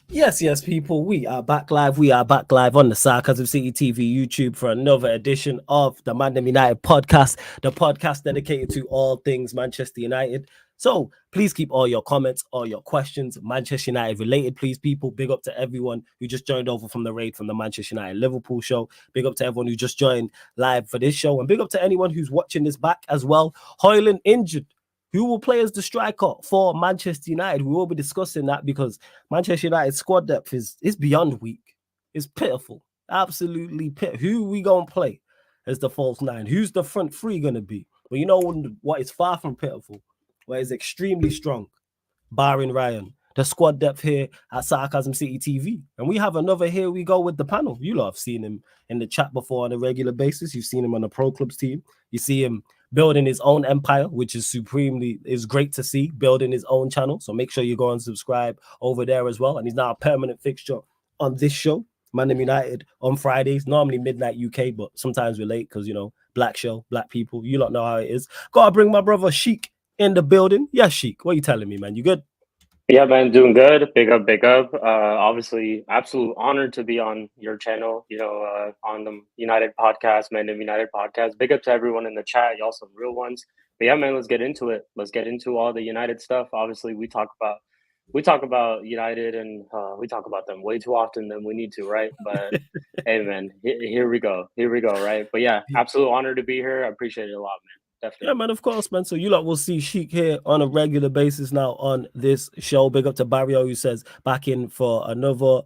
Yes, people, we are back live. We are back live on the Sarcasm City TV YouTube for another edition of the ManDem United podcast, the podcast dedicated to all things Manchester United. So please keep all your comments, all your questions, Manchester United related, please, people. Big up to everyone who just joined over from the raid from the Manchester United Liverpool show. Big up to everyone who just joined live for this show. And big up to anyone who's watching this back as well. HOJLUND injured. Who will play as the striker for Manchester United? We will be discussing that because Manchester United squad depth is beyond weak. It's pitiful. Absolutely pitiful. Who we gonna play as the false nine? Who's the front three gonna be? But you know what is far from pitiful, what is extremely strong, barring Ryan. The squad depth here at Sarcasm City TV. And we have another here we go with the panel. You lot have seen him in the chat before on a regular basis. You've seen him on the Pro Clubs team. You see him building his own empire, which is great to see, building his own channel. So make sure you go and subscribe over there as well. And he's now a permanent fixture on this show, ManDem United, on Fridays, normally midnight UK, but sometimes we're late because, black show, black people. You lot know how it is. Gotta bring my brother Sheik in the building. Yeah, Sheik, what are you telling me, man? You good? Yeah, man, doing good. Big up, big up. Obviously, absolute honor to be on your channel, on the United podcast, ManDem United podcast. Big up to everyone in the chat. Y'all some real ones. But yeah, man, let's get into it. Let's get into all the United stuff. Obviously, we talk about United and we talk about them way too often than we need to, right? But hey, man, here we go. Here we go, right? But yeah, absolute honor to be here. I appreciate it a lot, man. Yeah, Definitely. man, of course, man. So you lot will see Sheik here on a regular basis now on this show. Big up to Barrio who says back in for another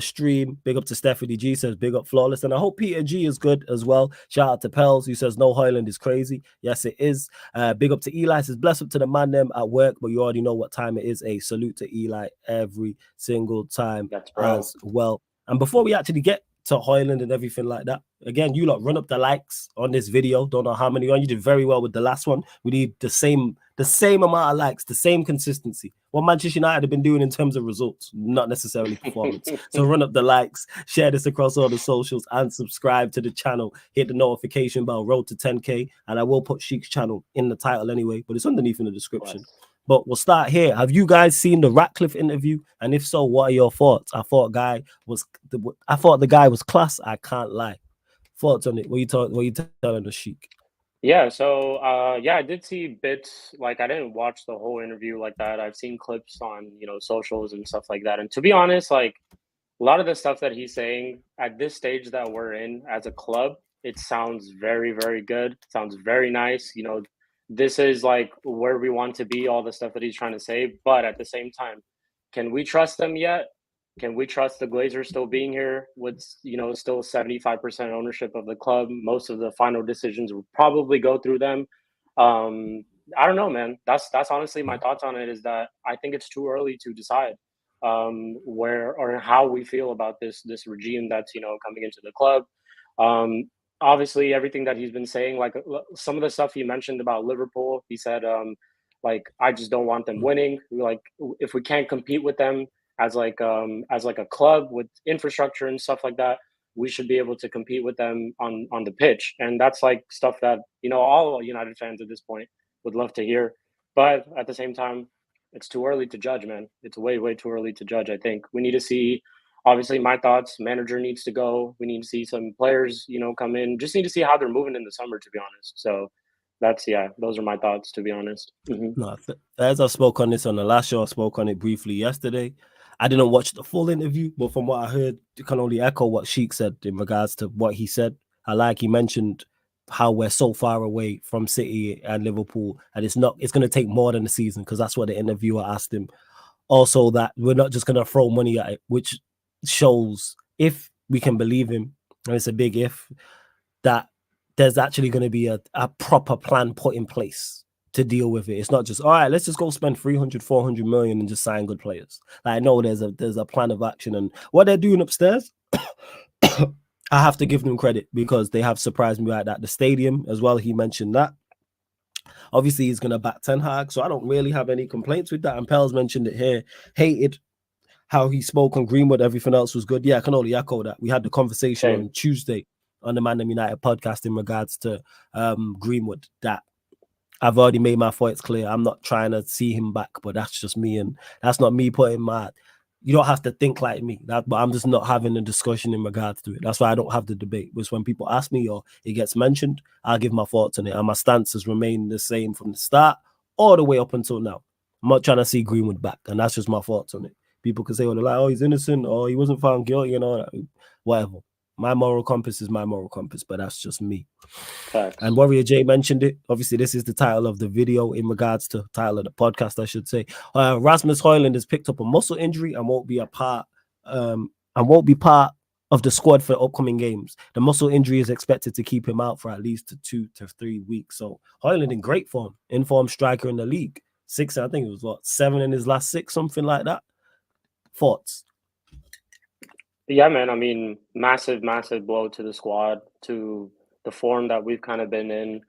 stream. Big up to Stephanie G says big up Flawless. And I hope Peter G is good as well. Shout out to Pels who says no HOJLUND is crazy. Yes, it is. Big up to Eli says bless up to the ManDem at work, but you already know what time it is. A salute to Eli every single time That's bro. as well. And before we actually get to HOJLUND and everything like that. Again, you lot run up the likes on this video. Don't know how many on. You did very well with the last one. We need the same amount of likes, the same consistency. What Manchester United have been doing in terms of results, not necessarily performance. So run up the likes, share this across all the socials, and subscribe to the channel. Hit the notification bell, road to 10K, and I will put Sheik's channel in the title anyway, but it's underneath in the description. But we'll start here. Have you guys seen the Ratcliffe interview? And if so, what are your thoughts? I thought the guy was class. I can't lie. Thoughts on it? What you telling the Sheik? Yeah, so yeah, I did see bits. Like, I didn't watch the whole interview like that. I've seen clips on, socials and stuff like that. And to be honest, like a lot of the stuff that he's saying at this stage that we're in as a club, it sounds very, very good. It sounds very nice. This is like where we want to be, all the stuff that he's trying to say. But at the same time, can we trust them yet? Can we trust the Glazers still being here with, still 75% ownership of the club? Most of the final decisions will probably go through them. I don't know, man. That's honestly my thoughts on it, is that I think it's too early to decide where or how we feel about this regime that's, coming into the club. Obviously everything that he's been saying, like some of the stuff he mentioned about Liverpool, he said, like, I just don't want them winning. Like, if we can't compete with them as like a club with infrastructure and stuff like that, we should be able to compete with them on the pitch. And that's like stuff that, all United fans at this point would love to hear. But at the same time, it's too early to judge, man. It's way, way too early to judge. I think we need to see, obviously, my thoughts, manager needs to go. We need to see some players, come in. Just need to see how they're moving in the summer, to be honest. So those are my thoughts, to be honest. No, as I spoke on this on the last show, I spoke on it briefly yesterday. I didn't watch the full interview, but from what I heard, you can only echo what Sheik said in regards to what he said. He mentioned how we're so far away from City and Liverpool, and it's going to take more than a season, because that's what the interviewer asked him. Also, that we're not just going to throw money at it, which shows, if we can believe him, and it's a big if, that there's actually going to be a proper plan put in place to deal with it. It's not just, all right, let's just go spend 300, 400 million and just sign good players. Like, I know there's a plan of action, and what they're doing upstairs, I have to give them credit, because they have surprised me like that. The stadium as well, he mentioned that. Obviously, he's going to back Ten Hag, so I don't really have any complaints with that. And Pels mentioned it here, hated how he spoke on Greenwood, everything else was good. Yeah, I can only echo that. We had the conversation on Tuesday on the ManDem United podcast in regards to Greenwood, that I've already made my thoughts clear. I'm not trying to see him back, but that's just me, and that's not me putting my you don't have to think like me. But I'm just not having a discussion in regards to it. That's why I don't have the debate. Because when people ask me or it gets mentioned, I'll give my thoughts on it. And my stance has remained the same from the start all the way up until now. I'm not trying to see Greenwood back. And that's just my thoughts on it. People can say, well, they're like, oh, he's innocent, or he wasn't found guilty, and all that. Whatever. My moral compass is my moral compass, but that's just me. Facts. And Warrior J mentioned it. Obviously, this is the title of the video in regards to title of the podcast, I should say. Rasmus HOJLUND has picked up a muscle injury and won't be part of the squad for upcoming games. The muscle injury is expected to keep him out for at least 2 to 3 weeks. So HOJLUND in great form, informed striker in the league. 6, I think it was 7 in his last 6, something like that. Thoughts? Yeah, man. I mean, massive blow to the squad, to the form that we've kind of been in.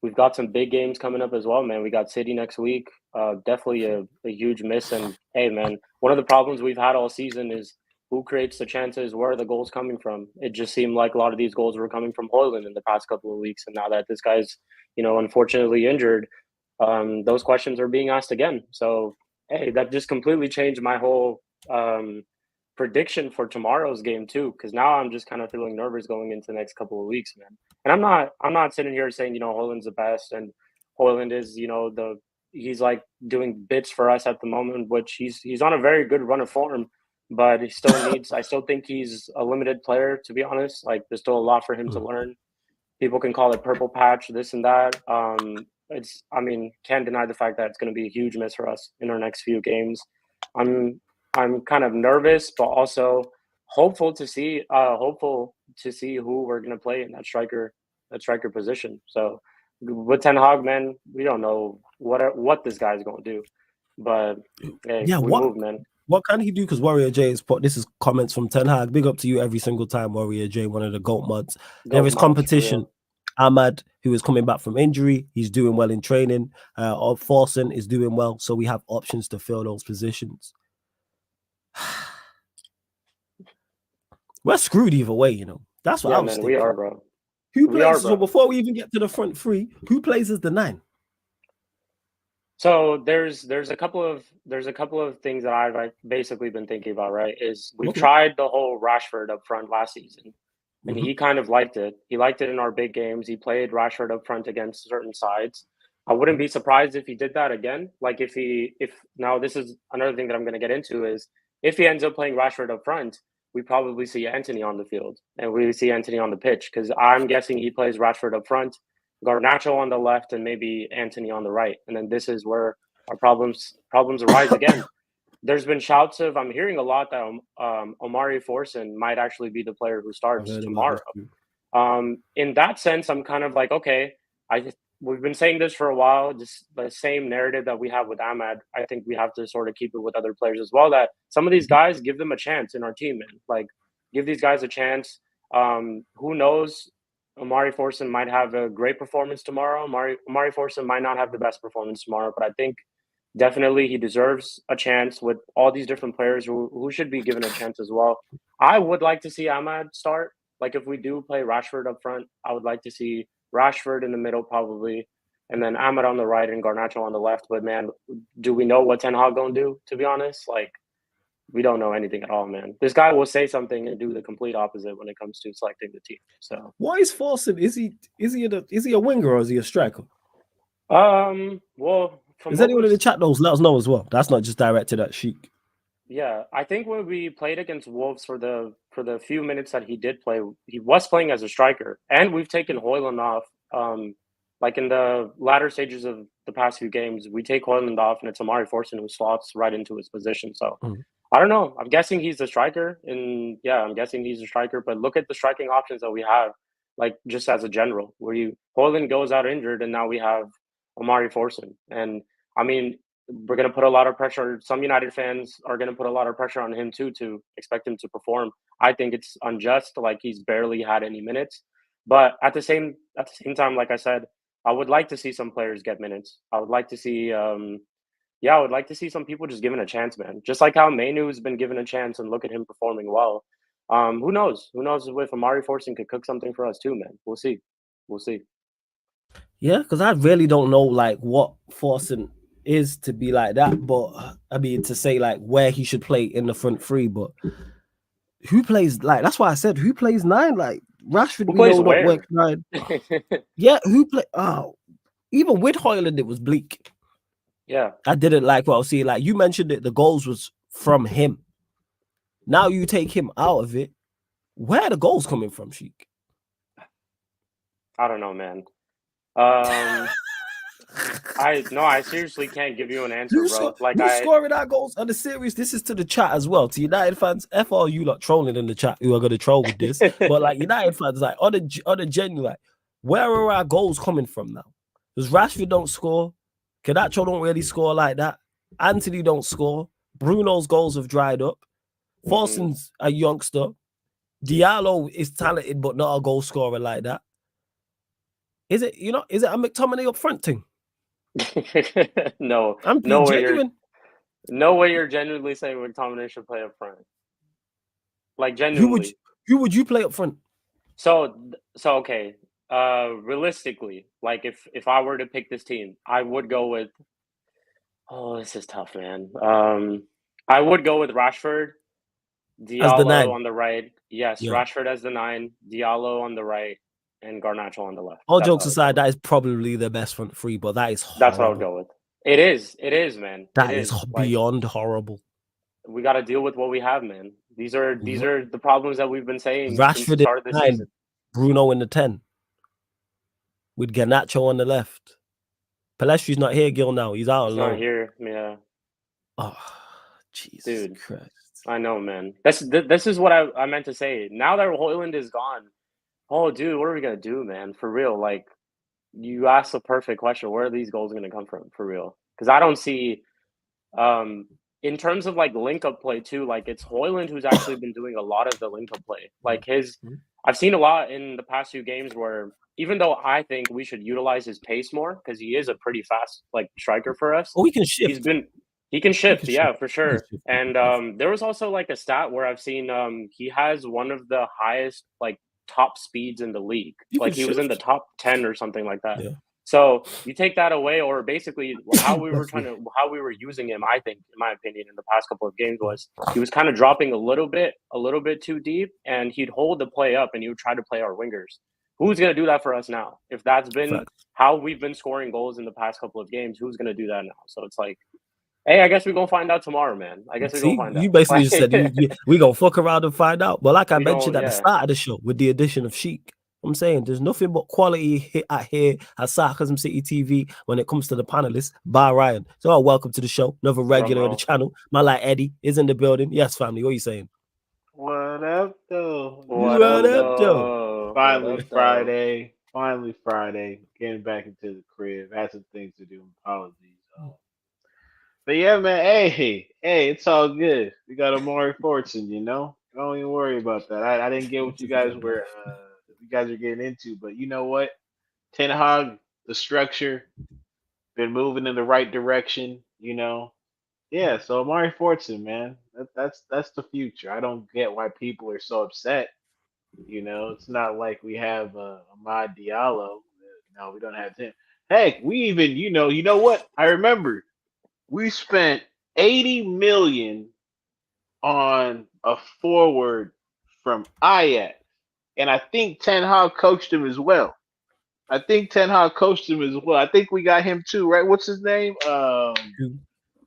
We've got some big games coming up as well, man. We got City next week. Definitely a huge miss. And hey, man, one of the problems we've had all season is who creates the chances, where are the goals coming from? It just seemed like a lot of these goals were coming from HOJLUND in the past couple of weeks. And now that this guy's, unfortunately injured, those questions are being asked again. So, hey, that just completely changed my whole prediction for tomorrow's game too, because now I'm just kind of feeling nervous going into the next couple of weeks, man. And I'm not sitting here saying HOJLUND's the best and HOJLUND is he's like doing bits for us at the moment, which he's on a very good run of form, but he still needs. I still think he's a limited player, to be honest. Like there's still a lot for him to learn. People can call it purple patch, this and that. Can't deny the fact that it's going to be a huge miss for us in our next few games. I'm kind of nervous, but also hopeful to see who we're going to play in that striker position. So with Ten Hag, man, we don't know what this guy's going to do, but hey, yeah, we move, man. What can he do? Because Warrior J is this is comments from Ten Hag. Big up to you every single time, Warrior J, one of the GOAT mods. There is competition. Ahmad, who is coming back from injury, he's doing well in training. Forsen is doing well, so we have options to fill those positions. We're screwed either way, That's what I was thinking. We are, bro. Who plays? So before we even get to the front three, who plays as the 9? So there's a couple of things that I've basically been thinking about. Right, is we've tried the whole Rashford up front last season, and he kind of liked it. He liked it in our big games. He played Rashford up front against certain sides. I wouldn't be surprised if he did that again. Like if now this is another thing that I'm going to get into is if he ends up playing Rashford up front, we probably see Antony on the field and we see Antony on the pitch because I'm guessing he plays Rashford up front, Garnacho on the left, and maybe Antony on the right. And then this is where our problems arise again. There's been shouts of I'm hearing a lot that Omari Forsen might actually be the player who starts tomorrow. In that sense, I'm kind of like, okay, we've been saying this for a while, just the same narrative that we have with Ahmad. I think we have to sort of keep it with other players as well, that some of these guys, give them a chance in our team, man. Like, give these guys a chance. Who knows? Omari Forsen might have a great performance tomorrow. Omari Forsen might not have the best performance tomorrow, but I think definitely he deserves a chance with all these different players who should be given a chance as well. I would like to see Ahmad start. Like, if we do play Rashford up front, I would like to see Rashford in the middle probably, and then Ahmad on the right and Garnacho on the left. But man, do we know what Ten Hag gonna do? To be honest, like we don't know anything at all, man. This guy will say something and do the complete opposite when it comes to selecting the team. So why is Forsen? Is he a winger or is he a striker? Well, is anyone in the chat knows? Let us know as well. That's not just directed at Sheik. Yeah, I think when we played against Wolves for the few minutes that he did play, he was playing as a striker, and we've taken HOJLUND off. Like in the latter stages of the past few games, we take HOJLUND off, and it's Omari Forsen who slots right into his position. So I don't know. I'm guessing he's the striker, and yeah, I'm guessing he's a striker. But look at the striking options that we have, like just as a general, where HOJLUND goes out injured, and now we have Omari Forsen, and I mean, we're going to put a lot of pressure. Some United fans are going to put a lot of pressure on him too, to expect him to perform. I think it's unjust. Like, he's barely had any minutes, but at the same time, like I said, I would like to see some players get minutes. I would like to see, I would like to see some people just given a chance, man. Just like how Mainu has been given a chance, and look at him performing well. Who knows? Who knows if Omari Forsen could cook something for us too, man? We'll see. Yeah, because I really don't know like what Forsen is to be like that, but I mean to say like where he should play in the front three, but who plays like that's why I said who plays 9? Like Rashford, Who we plays know not where? work 9. Yeah, who play? Oh, even with HOJLUND, it was bleak. Yeah, I didn't like what I was seeing. Like you mentioned it, the goals was from him. Now you take him out of it. Where are the goals coming from, Sheik? I don't know, man. I seriously can't give you an answer, bro. Like Who's scoring our goals on the series? This is to the chat as well. To United fans, F all you lot trolling in the chat who are gonna troll with this. But like United fans, like on the genuine, like, where are our goals coming from now? Because Rashford don't score, Garnacho don't really score like that. Anthony don't score. Bruno's goals have dried up. Forson's a youngster. Diallo is talented, but not a goal scorer like that. Is it a McTominay up front thing? No, I'm being genuine. No way you're genuinely saying McTominay should play up front. Like genuinely. Who would you play up front? So okay. Realistically, like if I were to pick this team, I would go with. Oh, this is tough, man. I would go with Rashford, As the 9. Diallo on the right. Yes, Yeah. Rashford as the 9, Diallo on the right, and Garnacho on the left. All jokes aside, that is probably the best front three, but that is horrible. That's what I would go with. It is, man. That is beyond horrible. We got to deal with what we have, man. These are the problems that we've been saying Rashford since the start of the season. Bruno in the 10, with Garnacho on the left. Palestri's not here, Gil. Now he's out alone. Not here, yeah. Oh, Jesus Dude, Christ! I know, man. This is what I meant to say. Now that HOJLUND is gone, oh, dude, what are we gonna do, man? For real, like you asked the perfect question. Where are these goals gonna come from? For real, because I don't see. In terms of like link up play too, like it's HOJLUND who's actually been doing a lot of the link up play. Like I've seen a lot in the past few games where even though I think we should utilize his pace more because he is a pretty fast like striker for us. Oh, he can shift. He can shift, yeah, for sure. And there was also like a stat where I've seen he has one of the highest like top speeds in the league. Like he was in the top 10 or something like that. Yeah. So you take that away, or basically how we were using him, I think, in my opinion, in the past couple of games was he was kind of dropping a little bit too deep, and he'd hold the play up and he would try to play our wingers. Who's going to do that for us now? If that's been how we've been scoring goals in the past couple of games, who's going to do that now? So it's like, hey, I guess we're going to find out tomorrow, man. I guess we're going to find out. You basically just said we're going to fuck around and find out. But like I mentioned at the start of the show with the addition of Sheik, I'm saying there's nothing but quality here at Sarcasm City TV when it comes to the panelists. Bar Ryan. So welcome to the show. Another regular of the channel. My like Eddie is in the building. Yes, family. What are you saying? What up, though? What up, though? Finally Friday. Finally Friday. Getting back into the crib. Had some things to do. Apologies. But yeah, man. Hey, it's all good. We got Amari Fortson. Don't even worry about that. I didn't get what you guys were getting into, but you know what? Ten Hag, the structure, been moving in the right direction. Yeah. So Amari Fortson, man, that's the future. I don't get why people are so upset. It's not like we have Amad Diallo. No, we don't have him. Heck, we even, you know what? I remember we spent $80 million on a forward from Ajax. And I think Ten Hag coached him as well. I think we got him too, right? What's his name? I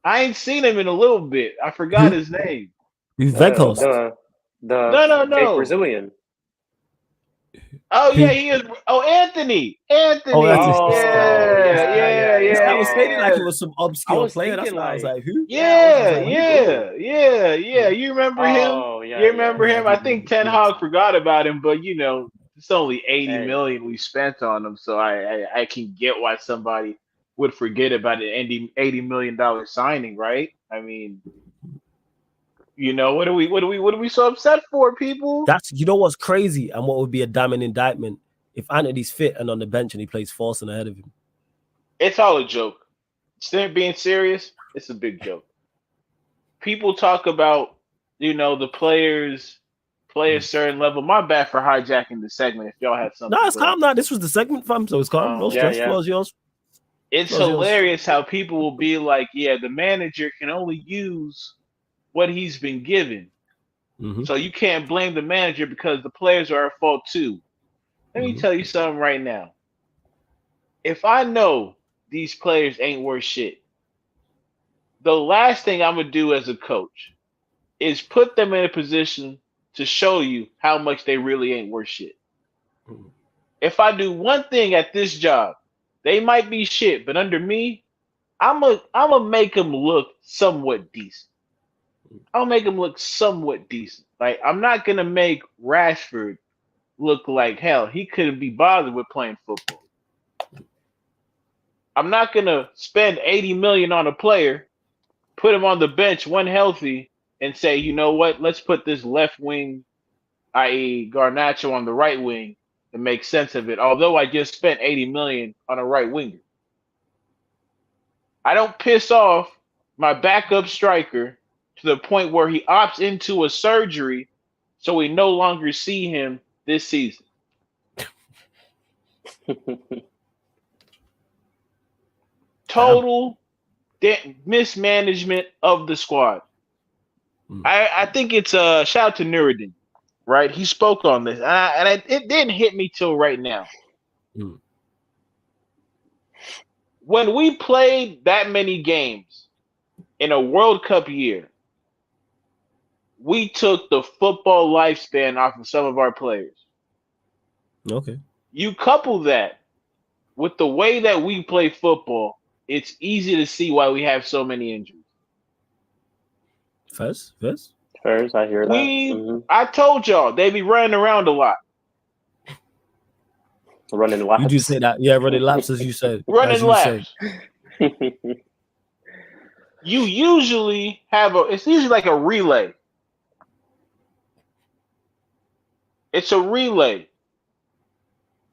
ain't seen him in a little bit. I forgot his name. Vegas. No. Brazilian. Oh yeah, he is. Oh, Anthony. Yeah. I was saying like it was some obscure player. That's why I was like, who? Yeah. You remember him? Yeah, you remember him? I think Ten Hag forgot about him, but it's only $80 million we spent on him, so I can get why somebody would forget about an $80 million signing, right? I mean, what are we so upset for, people? That's what's crazy, and what would be a damning indictment if Anthony's fit and on the bench and he plays Forson ahead of him. It's all a joke. Being serious, it's a big joke. People talk about the players play a certain level. My bad for hijacking the segment. If y'all had something, no, it's calm now. This was the segment, fam. So it's calm. No stress. Floor's yours. It's hilarious how people will be like, yeah, the manager can only use what he's been given. Mm-hmm. So you can't blame the manager because the players are at fault too. Let me tell you something right now. If I know these players ain't worth shit, the last thing I'm gonna do as a coach is put them in a position to show you how much they really ain't worth shit. If I do one thing at this job, they might be shit, but under me, I'm gonna make them look somewhat decent. I'll make them look somewhat decent. Like I'm not gonna make Rashford look like hell. He couldn't be bothered with playing football. I'm not gonna spend 80 million on a player, put him on the bench when healthy, and say, you know what? Let's put this left wing, i.e., Garnacho, on the right wing to make sense of it. Although I just spent 80 million on a right winger, I don't piss off my backup striker to the point where he opts into a surgery, so we no longer see him this season. Total mismanagement of the squad. I think it's a shout out to Nuruddin, right? He spoke on this, and it didn't hit me till right now. When we played that many games in a World Cup year, we took the football lifespan off of some of our players. Okay. You couple that with the way that we play football, it's easy to see why we have so many injuries. Fairs, I hear that. I told y'all they be running around a lot. Running laps. You do say that, yeah, running laps, as you said. Running laps. You usually have it's usually like a relay. It's a relay.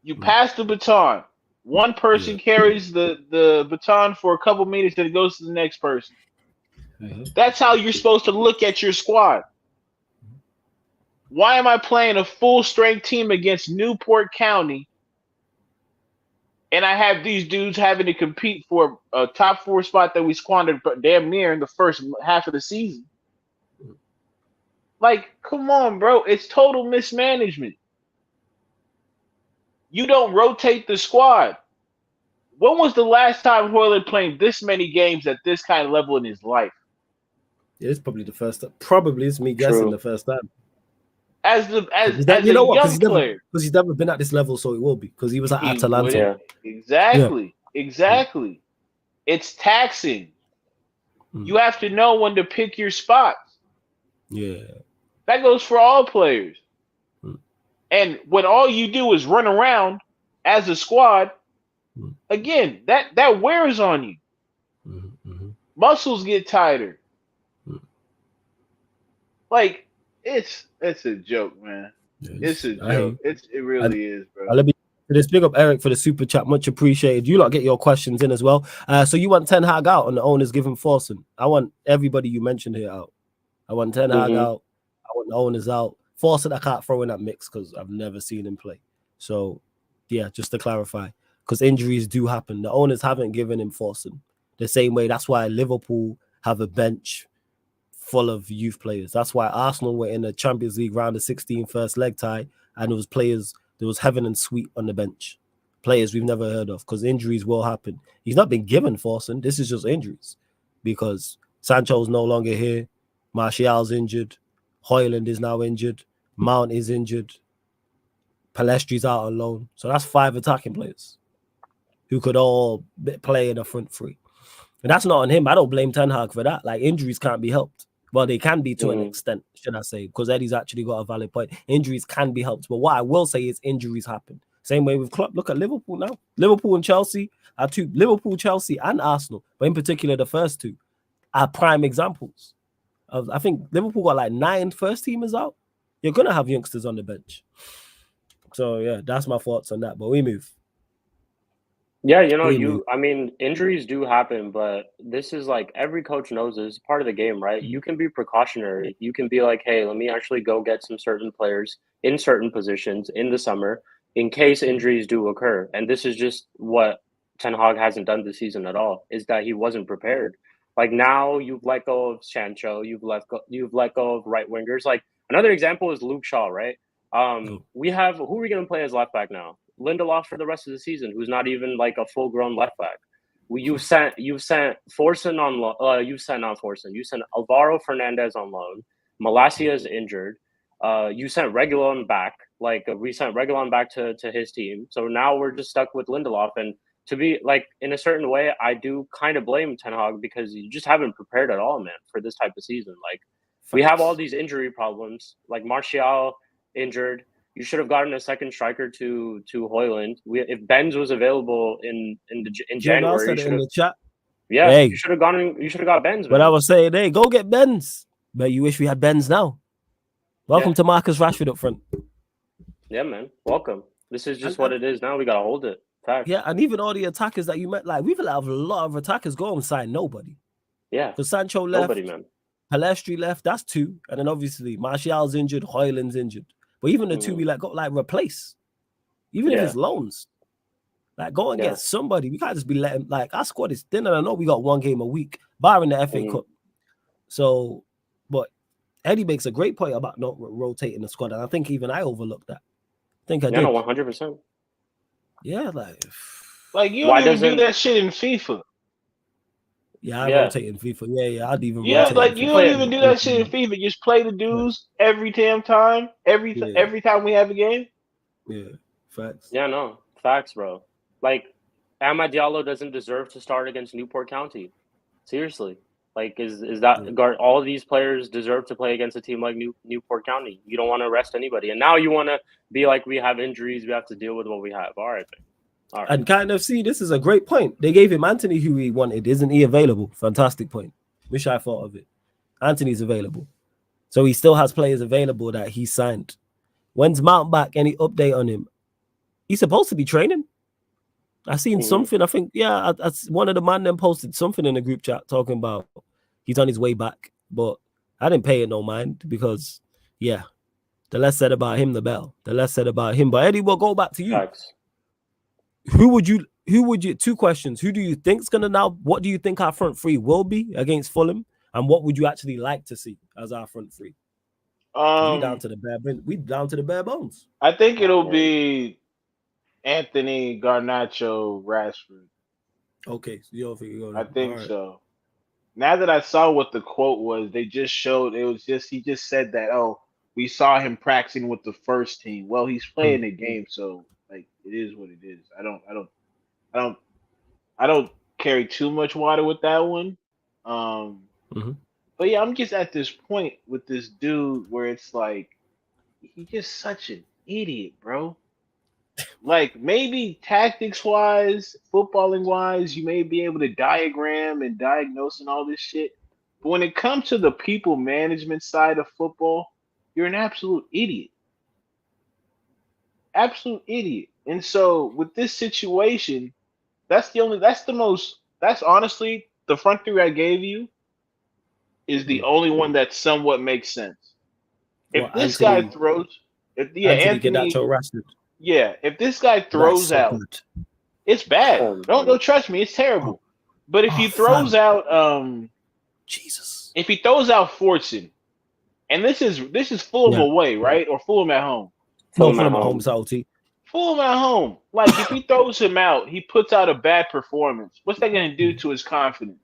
You pass the baton. One person carries the baton for a couple minutes, then it goes to the next person. That's how you're supposed to look at your squad. Why am I playing a full strength team against Newport County and I have these dudes having to compete for a top 4 spot that we squandered damn near in the first half of the season? Like, come on, bro. It's total mismanagement. You don't rotate the squad. When was the last time HOJLUND played this many games at this kind of level in his life? Yeah, it's probably the first time. Probably it's me guessing the first time. As a young player. Because he's never been at this level, so it will be. Because he was at Atalanta. Exactly. It's taxing. You have to know when to pick your spots. Yeah. That goes for all players. And when all you do is run around as a squad, again, that wears on you. Muscles get tighter. Like, it's a joke, man. It's a joke. It really is, bro. Let's big up Eric for the super chat. Much appreciated. You lot get your questions in as well. So you want Ten Hag out and the owners giving Forsen. I want everybody you mentioned here out. I want Ten Hag out. I want the owners out. Forsen I can't throw in that mix because I've never seen him play. So yeah, just to clarify, because injuries do happen. The owners haven't given him Forsen the same way. That's why Liverpool have a bench full of youth players. That's why Arsenal were in the Champions League round of 16 first leg tie, and there was heaven and sweet on the bench. Players we've never heard of, because injuries will happen. He's not been given Forsen. This is just injuries because Sancho's no longer here. Martial's injured. HOJLUND is now injured. Mount is injured. Palestri's out on loan. So that's 5 attacking players who could all play in a front three. And that's not on him. I don't blame Ten Hag for that. Like, injuries can't be helped. Well, they can be to an extent, should I say, because Eddie's actually got a valid point. Injuries can be helped. But what I will say is injuries happen. Same way with Klopp. Look at Liverpool now. Liverpool and Chelsea are two. Liverpool, Chelsea, and Arsenal, but in particular, the first two are prime examples. I think Liverpool got like 9 first teamers out. You're going to have youngsters on the bench. So, yeah, that's my thoughts on that. But we move. Yeah, I mean, injuries do happen, but this is like every coach knows this is part of the game, right? You can be precautionary. You can be like, hey, let me actually go get some certain players in certain positions in the summer in case injuries do occur. And this is just what Ten Hag hasn't done this season at all is that he wasn't prepared. Like now you've let go of Sancho, you've let go of right wingers. Like another example is Luke Shaw, right? We have who are we going to play as left back now? Lindelof for the rest of the season, who's not even like a full grown left back. You sent Forsen on loan. You sent not Forsen. You sent Alvaro Fernandez on loan. Malacia is injured. You sent Reguilon back. Like we sent Reguilon back to his team. So now we're just stuck with Lindelof. And to be like in a certain way, I do kind of blame Ten Hag because you just haven't prepared at all, man, for this type of season. Like we have all these injury problems. Like Martial injured. You should have gotten a second striker to HOJLUND. If Benz was available in January, said it in the chat. Yeah, hey. You should have got Benz. But I was saying, hey, go get Benz. But you wish we had Benz now. Welcome to Marcus Rashford up front. Yeah, man. Welcome. This is just what it is now. We gotta hold it. Fact. Yeah, and even all the attackers that you met, like we've allowed a lot of attackers go and sign nobody. Yeah, because Sancho left, nobody, man. Palestri left. That's two, and then obviously Martial's injured, HOJLUND's injured. But even the two we got replace, even if it's loans, like go and get somebody. We can't just be letting our squad is thin, and I know we got one game a week, barring the FA Cup. So, but Eddie makes a great point about not rotating the squad, and I think even I overlooked that. I think I did. 100%. Yeah, like you don't even do that shit in FIFA. Yeah, I rotate in FIFA. Yeah, I'd even rotate. Like you don't even do that shit in FIFA. Just play the dudes every damn time. Every time we have a game. Yeah, facts. Yeah, no, facts, bro. Like, Amad Diallo doesn't deserve to start against Newport County. Seriously, like, is that all of these players deserve to play against a team like Newport County? You don't want to rest anybody, and now you want to be like, we have injuries, we have to deal with what we have. All right, man. All right. And kind of see, this is a great point. They gave him Anthony, who he wanted. Isn't he available? Fantastic point. Wish I thought of it. Anthony's available. So he still has players available that he signed. When's Mount back? Any update on him? He's supposed to be training. I seen something. I think, one of the ManDem posted something in the group chat talking about he's on his way back. But I didn't pay it no mind because, the less said about him, the better. The less said about him. But Eddie, we'll go back to you. Facts. Who would you? Two questions. Who do you think's gonna now? What do you think our front three will be against Fulham? And what would you actually like to see as our front three? We down to the bare bones. I think it'll be Anthony, Garnacho, Rashford. Okay, so you don't think you're going? I think so. Now that I saw what the quote was, they just showed he just said that. Oh, we saw him practicing with the first team. Well, he's playing the game, so. Like it is what it is. I don't carry too much water with that one. But yeah, I'm just at this point with this dude where it's like he's just such an idiot, bro. Like maybe tactics wise, footballing wise, you may be able to diagram and diagnose and all this shit. But when it comes to the people management side of football, you're an absolute idiot. Absolute idiot. And so with this situation, that's honestly the front three I gave you is the only one that somewhat makes sense. If this guy throws, if this guy throws out, it's bad. Don't trust me, it's terrible. But if he throws out if he throws out Fortson, and this is Fulham away, right? Or Fulham at home. Fulham at home, salty. Fulham at home. Like if he throws him out, he puts out a bad performance. What's that going to do to his confidence?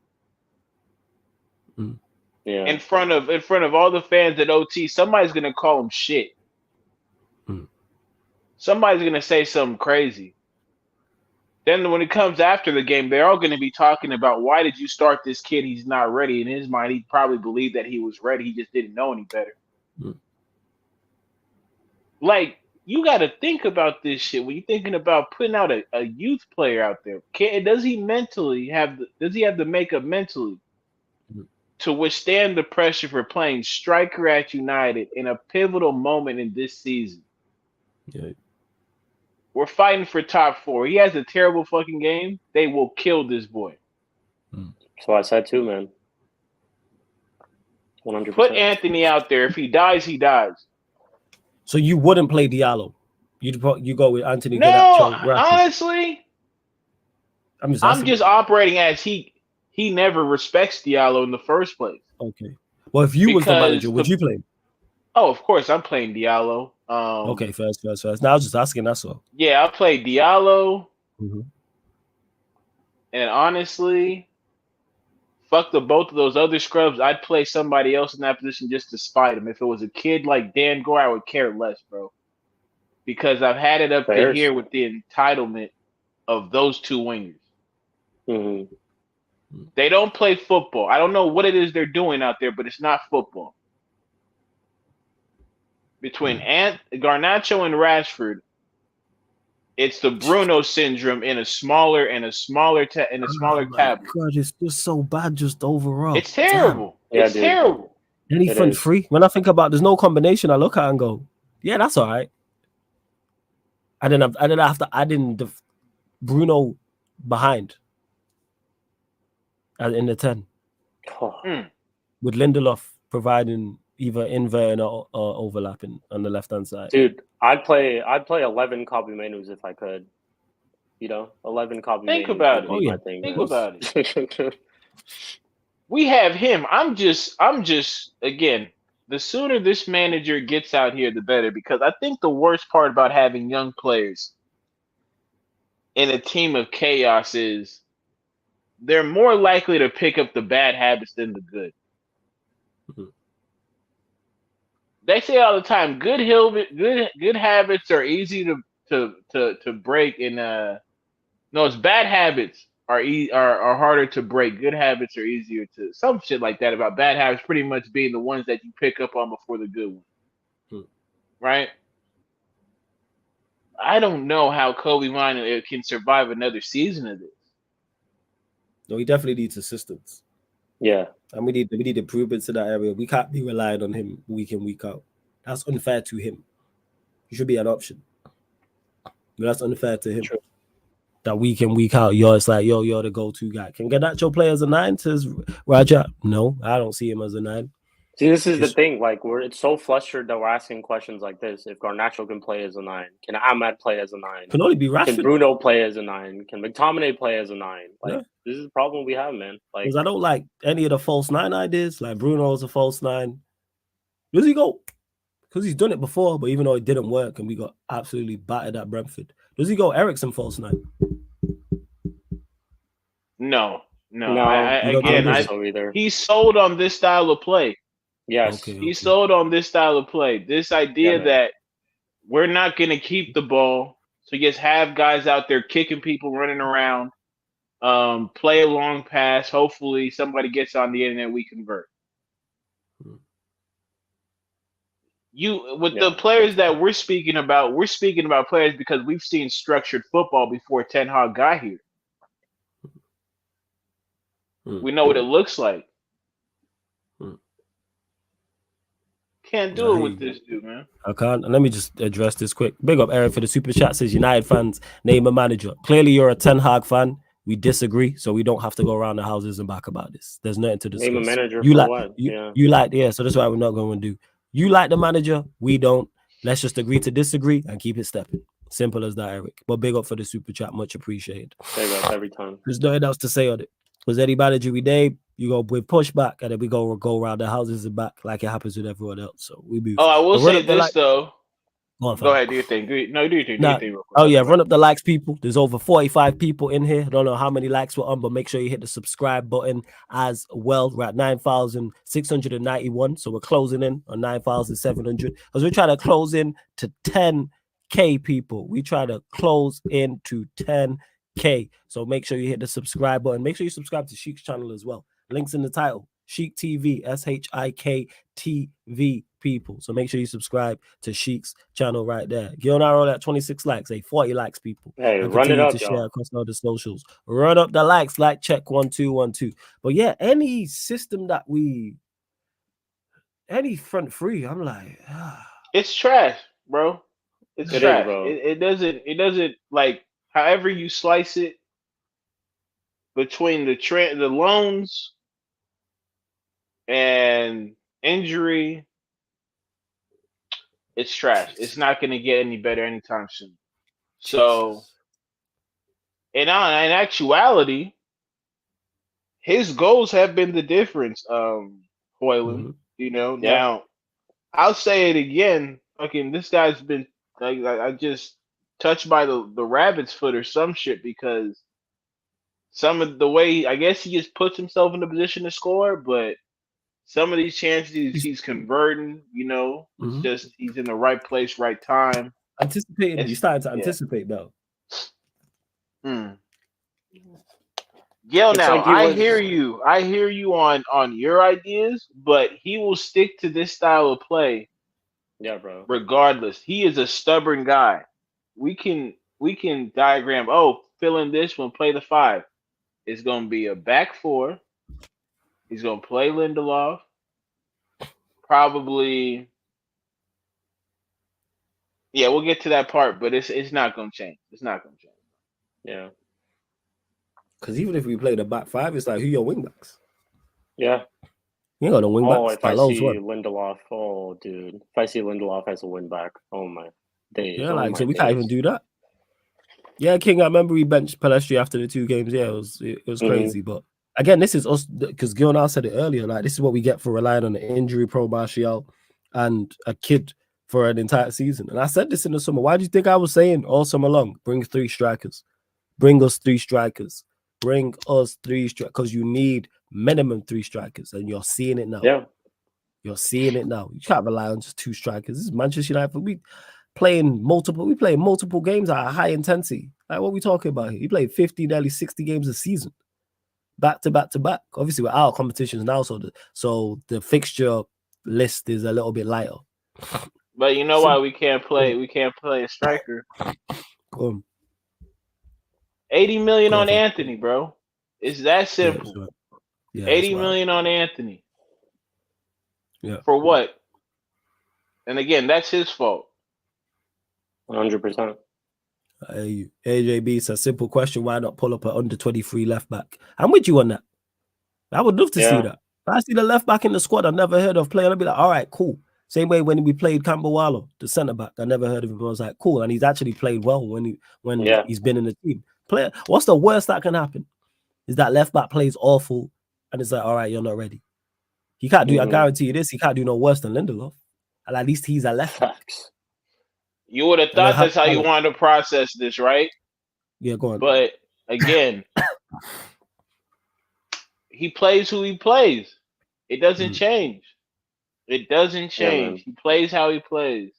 Yeah. In front of all the fans at OT, somebody's going to call him shit. Somebody's going to say something crazy. Then when it comes after the game, they're all going to be talking about why did you start this kid? He's not ready. In his mind, he probably believed that he was ready. He just didn't know any better. Like, you got to think about this shit when you're thinking about putting out a youth player out there. Does he have the makeup mentally to withstand the pressure for playing striker at United in a pivotal moment in this season? Yeah. We're fighting for top 4. He has a terrible fucking game. They will kill this boy. That's what I said too, man. 100%. Put Anthony out there. If he dies, he dies. So you wouldn't play Diallo? You go with Anthony? No, honestly. I'm just I'm asking. just operating as he never respects Diallo in the first place. Okay. Well, if you was the manager, Because would you play him? Oh, of course, I'm playing Diallo. Okay, first. Now I was just asking. That's all. Yeah, I played Diallo, Mhm. and honestly, fuck the both of those other scrubs. I'd play somebody else in that position just to spite him. If it was a kid like Dan Gore, I would care less, bro. Because I've had it up to Bears. here with the entitlement of those two wingers. Mm-hmm. They don't play football. I don't know what it is they're doing out there, but it's not football. Between Garnacho and Rashford, it's the Bruno syndrome in a smaller Oh my tablet. God, it's just so bad, just overall. It's terrible. Yeah, It's dude. terrible. Any It front is. three. When I think about, there's no combination. I look at and go, yeah, that's all right. I didn't have to add in the Bruno behind in the 10 with Lindelof providing either inverting or overlapping on the left hand side. Dude, I'd play 11 copy menus if I could. 11 copy Think menus about would it. be my thing. Think Man. about it. We have him. I'm just again, the sooner this manager gets out here, the better. Because I think the worst part about having young players in a team of chaos is they're more likely to pick up the bad habits than the good. Mhm. They say all the time, good habits are easy to break, and no, it's bad habits are harder to break. Good habits are easier to some shit like that about bad habits pretty much being the ones that you pick up on before the good ones. Right? I don't know how Kobe Bryant can survive another season of this. No, he definitely needs assistance. Yeah. And we need improvements in that area. We can't be relying on him week in, week out. That's unfair to him. He should be an option. But that's unfair to him. True. That week in, week out, it's like, you're the go-to guy. Can Garnacho play as a 9? Says Raja. No, I don't see him as a 9. See, this is the thing. Like, it's so flustered that we're asking questions like this. If Garnacho can play as a 9, can Ahmad play as a 9? Can only be Rashford. Can Bruno play as a 9? Can McTominay play as a 9? Like, Yeah. This is the problem we have, man. Like, because I don't like any of the false 9 ideas. Like Bruno's a false 9. Does he go? Because he's done it before, but even though it didn't work and we got absolutely battered at Brentford, does he go Ericsson false 9? no. He's sold on this style of play. Yes. He's sold on this style of play. This idea that we're not going to keep the ball, so you just have guys out there kicking people, running around, play a long pass. Hopefully somebody gets on the internet, we convert. The players that we're speaking about players because we've seen structured football before Ten Hag got here. We know what it looks like. Can't do it with this dude, man. I can't. And let me just address this quick. Big up Eric for the super chat. Says United fans name a manager. Clearly, you're a Ten Hag fan. We disagree, so we don't have to go around the houses and back about this. There's nothing to discuss. Name a manager you for like, what? You like, so that's why we're not going to do. You like the manager, we don't. Let's just agree to disagree and keep it stepping. Simple as that, Eric. But big up for the super chat. Much appreciated. Big up every time. There's nothing else to say on it. Was any manager we name, you go with pushback, and then we go around the houses and back like it happens with everyone else. So we move. Oh, I will say this though. Go ahead, do your thing. Do your thing real quick. Oh yeah, run up the likes, people. There's over 45 people in here. I don't know how many likes we're on, but make sure you hit the subscribe button as well. We're at 9,691, so we're closing in on 9,700 because we're trying to close in to 10K people. We try to close in to 10K. So make sure you hit the subscribe button. Make sure you subscribe to Sheik's channel as well. Links in the title. Sheik TV, SHIK TV, people. So make sure you subscribe to Sheik's channel right there. Gil Naro at 26 likes, 40 likes, people. Hey, run it up, to share across all the socials. Run up the likes, like check 1212. But yeah, any system that any front three, I'm like, it's trash, bro. It's trash. Bro. It doesn't like however you slice it between the loans and injury, it's trash. It's not going to get any better anytime soon. So in actuality, his goals have been the difference. Hoyland, Mhm. you know. Yeah. Now, I'll say it again. Fucking, this guy's been like I just touched by the rabbit's foot or some shit because some of the way I guess he just puts himself in a position to score, but some of these chances he's converting, it's Mhm. just he's in the right place, right time. Anticipating. You It's started to yeah. anticipate now. Hmm. Yo, It's now like he I hear was. you. I hear you on your ideas, but he will stick to this style of play Yeah, bro. regardless. He is a stubborn guy. We can diagram. Oh, fill in this one. Play the five. It's gonna be a back four. He's gonna play Lindelof. Probably. Yeah, we'll get to that part, but it's not gonna change. It's not gonna change. Yeah. Because even if we play the back five, it's like who your wingbacks? Yeah. You ain't got no Oh, wingbacks. if I Dalot's see one. Lindelof, oh, dude. If I see Lindelof as a win back, oh my days. Yeah, Oh like my so we can't even days. do that. Yeah, King. I remember we benched Palestri after the 2 games. Yeah, it was Mhm. crazy. But again, this is us because Gilnal said it earlier. Like this is what we get for relying on an injury pro Martial and a kid for an entire season. And I said this in the summer. Why do you think I was saying all summer long? Bring 3 strikers. Bring us 3 strikers. Bring us 3 strikers because you need minimum 3 strikers, and you're seeing it now. Yeah. You're seeing it now. You can't rely on just 2 strikers. This is Manchester United. We playing multiple games at a high intensity. Like what are we talking about here? You play 50, nearly 60 games a season, back to back to back. Obviously, we're out of competitions now, so the fixture list is a little bit lighter. But you know why we can't play? We can't play a striker. 80 million on Anthony, bro. It's that simple. Yeah, yeah, 80 million on Anthony. Yeah. For what? And again, that's his fault. 100%. AJB, it's a simple question. Why not pull up an under 23 left back? I'm with you on that. I would love to see that. If I see the left back in the squad I've never heard of playing, I'll be like, all right, cool. Same way when we played Campbell Wallow, the centre back, I never heard of him. I was like, cool, and he's actually played well when he's been in the team. What's the worst that can happen? Is that left back plays awful, and it's like, all right, you're not ready. He can't do. I guarantee you this. He can't do no worse than Lindelof. And at least he's a left back. You would have thought that's how you wanted to process this, right? Yeah, go on. But again, he plays who he plays. It doesn't change. It doesn't change. Yeah, he plays how he plays.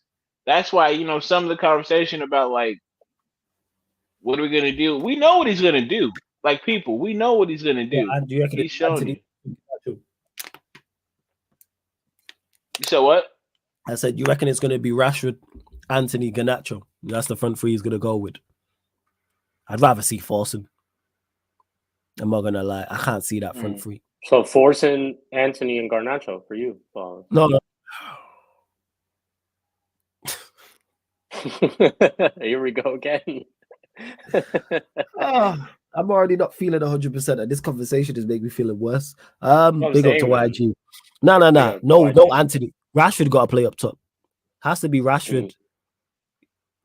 That's why, some of the conversation about like, what are we gonna do? We know what he's gonna do. Like people, we know what he's gonna do. And do you reckon he's shown you. You said what? I said, you reckon it's gonna be Rashford, Anthony, Garnacho? That's the front three he's gonna go with. I'd rather see Forsen. I'm not gonna lie, I can't see that front three. So Forsen, Anthony, and Garnacho for you, Paul. No. Here we go again. I'm already not feeling 100%, and this conversation is making me feeling worse. Big up to YG. No, Anthony. Rashford got to play up top. Has to be Rashford.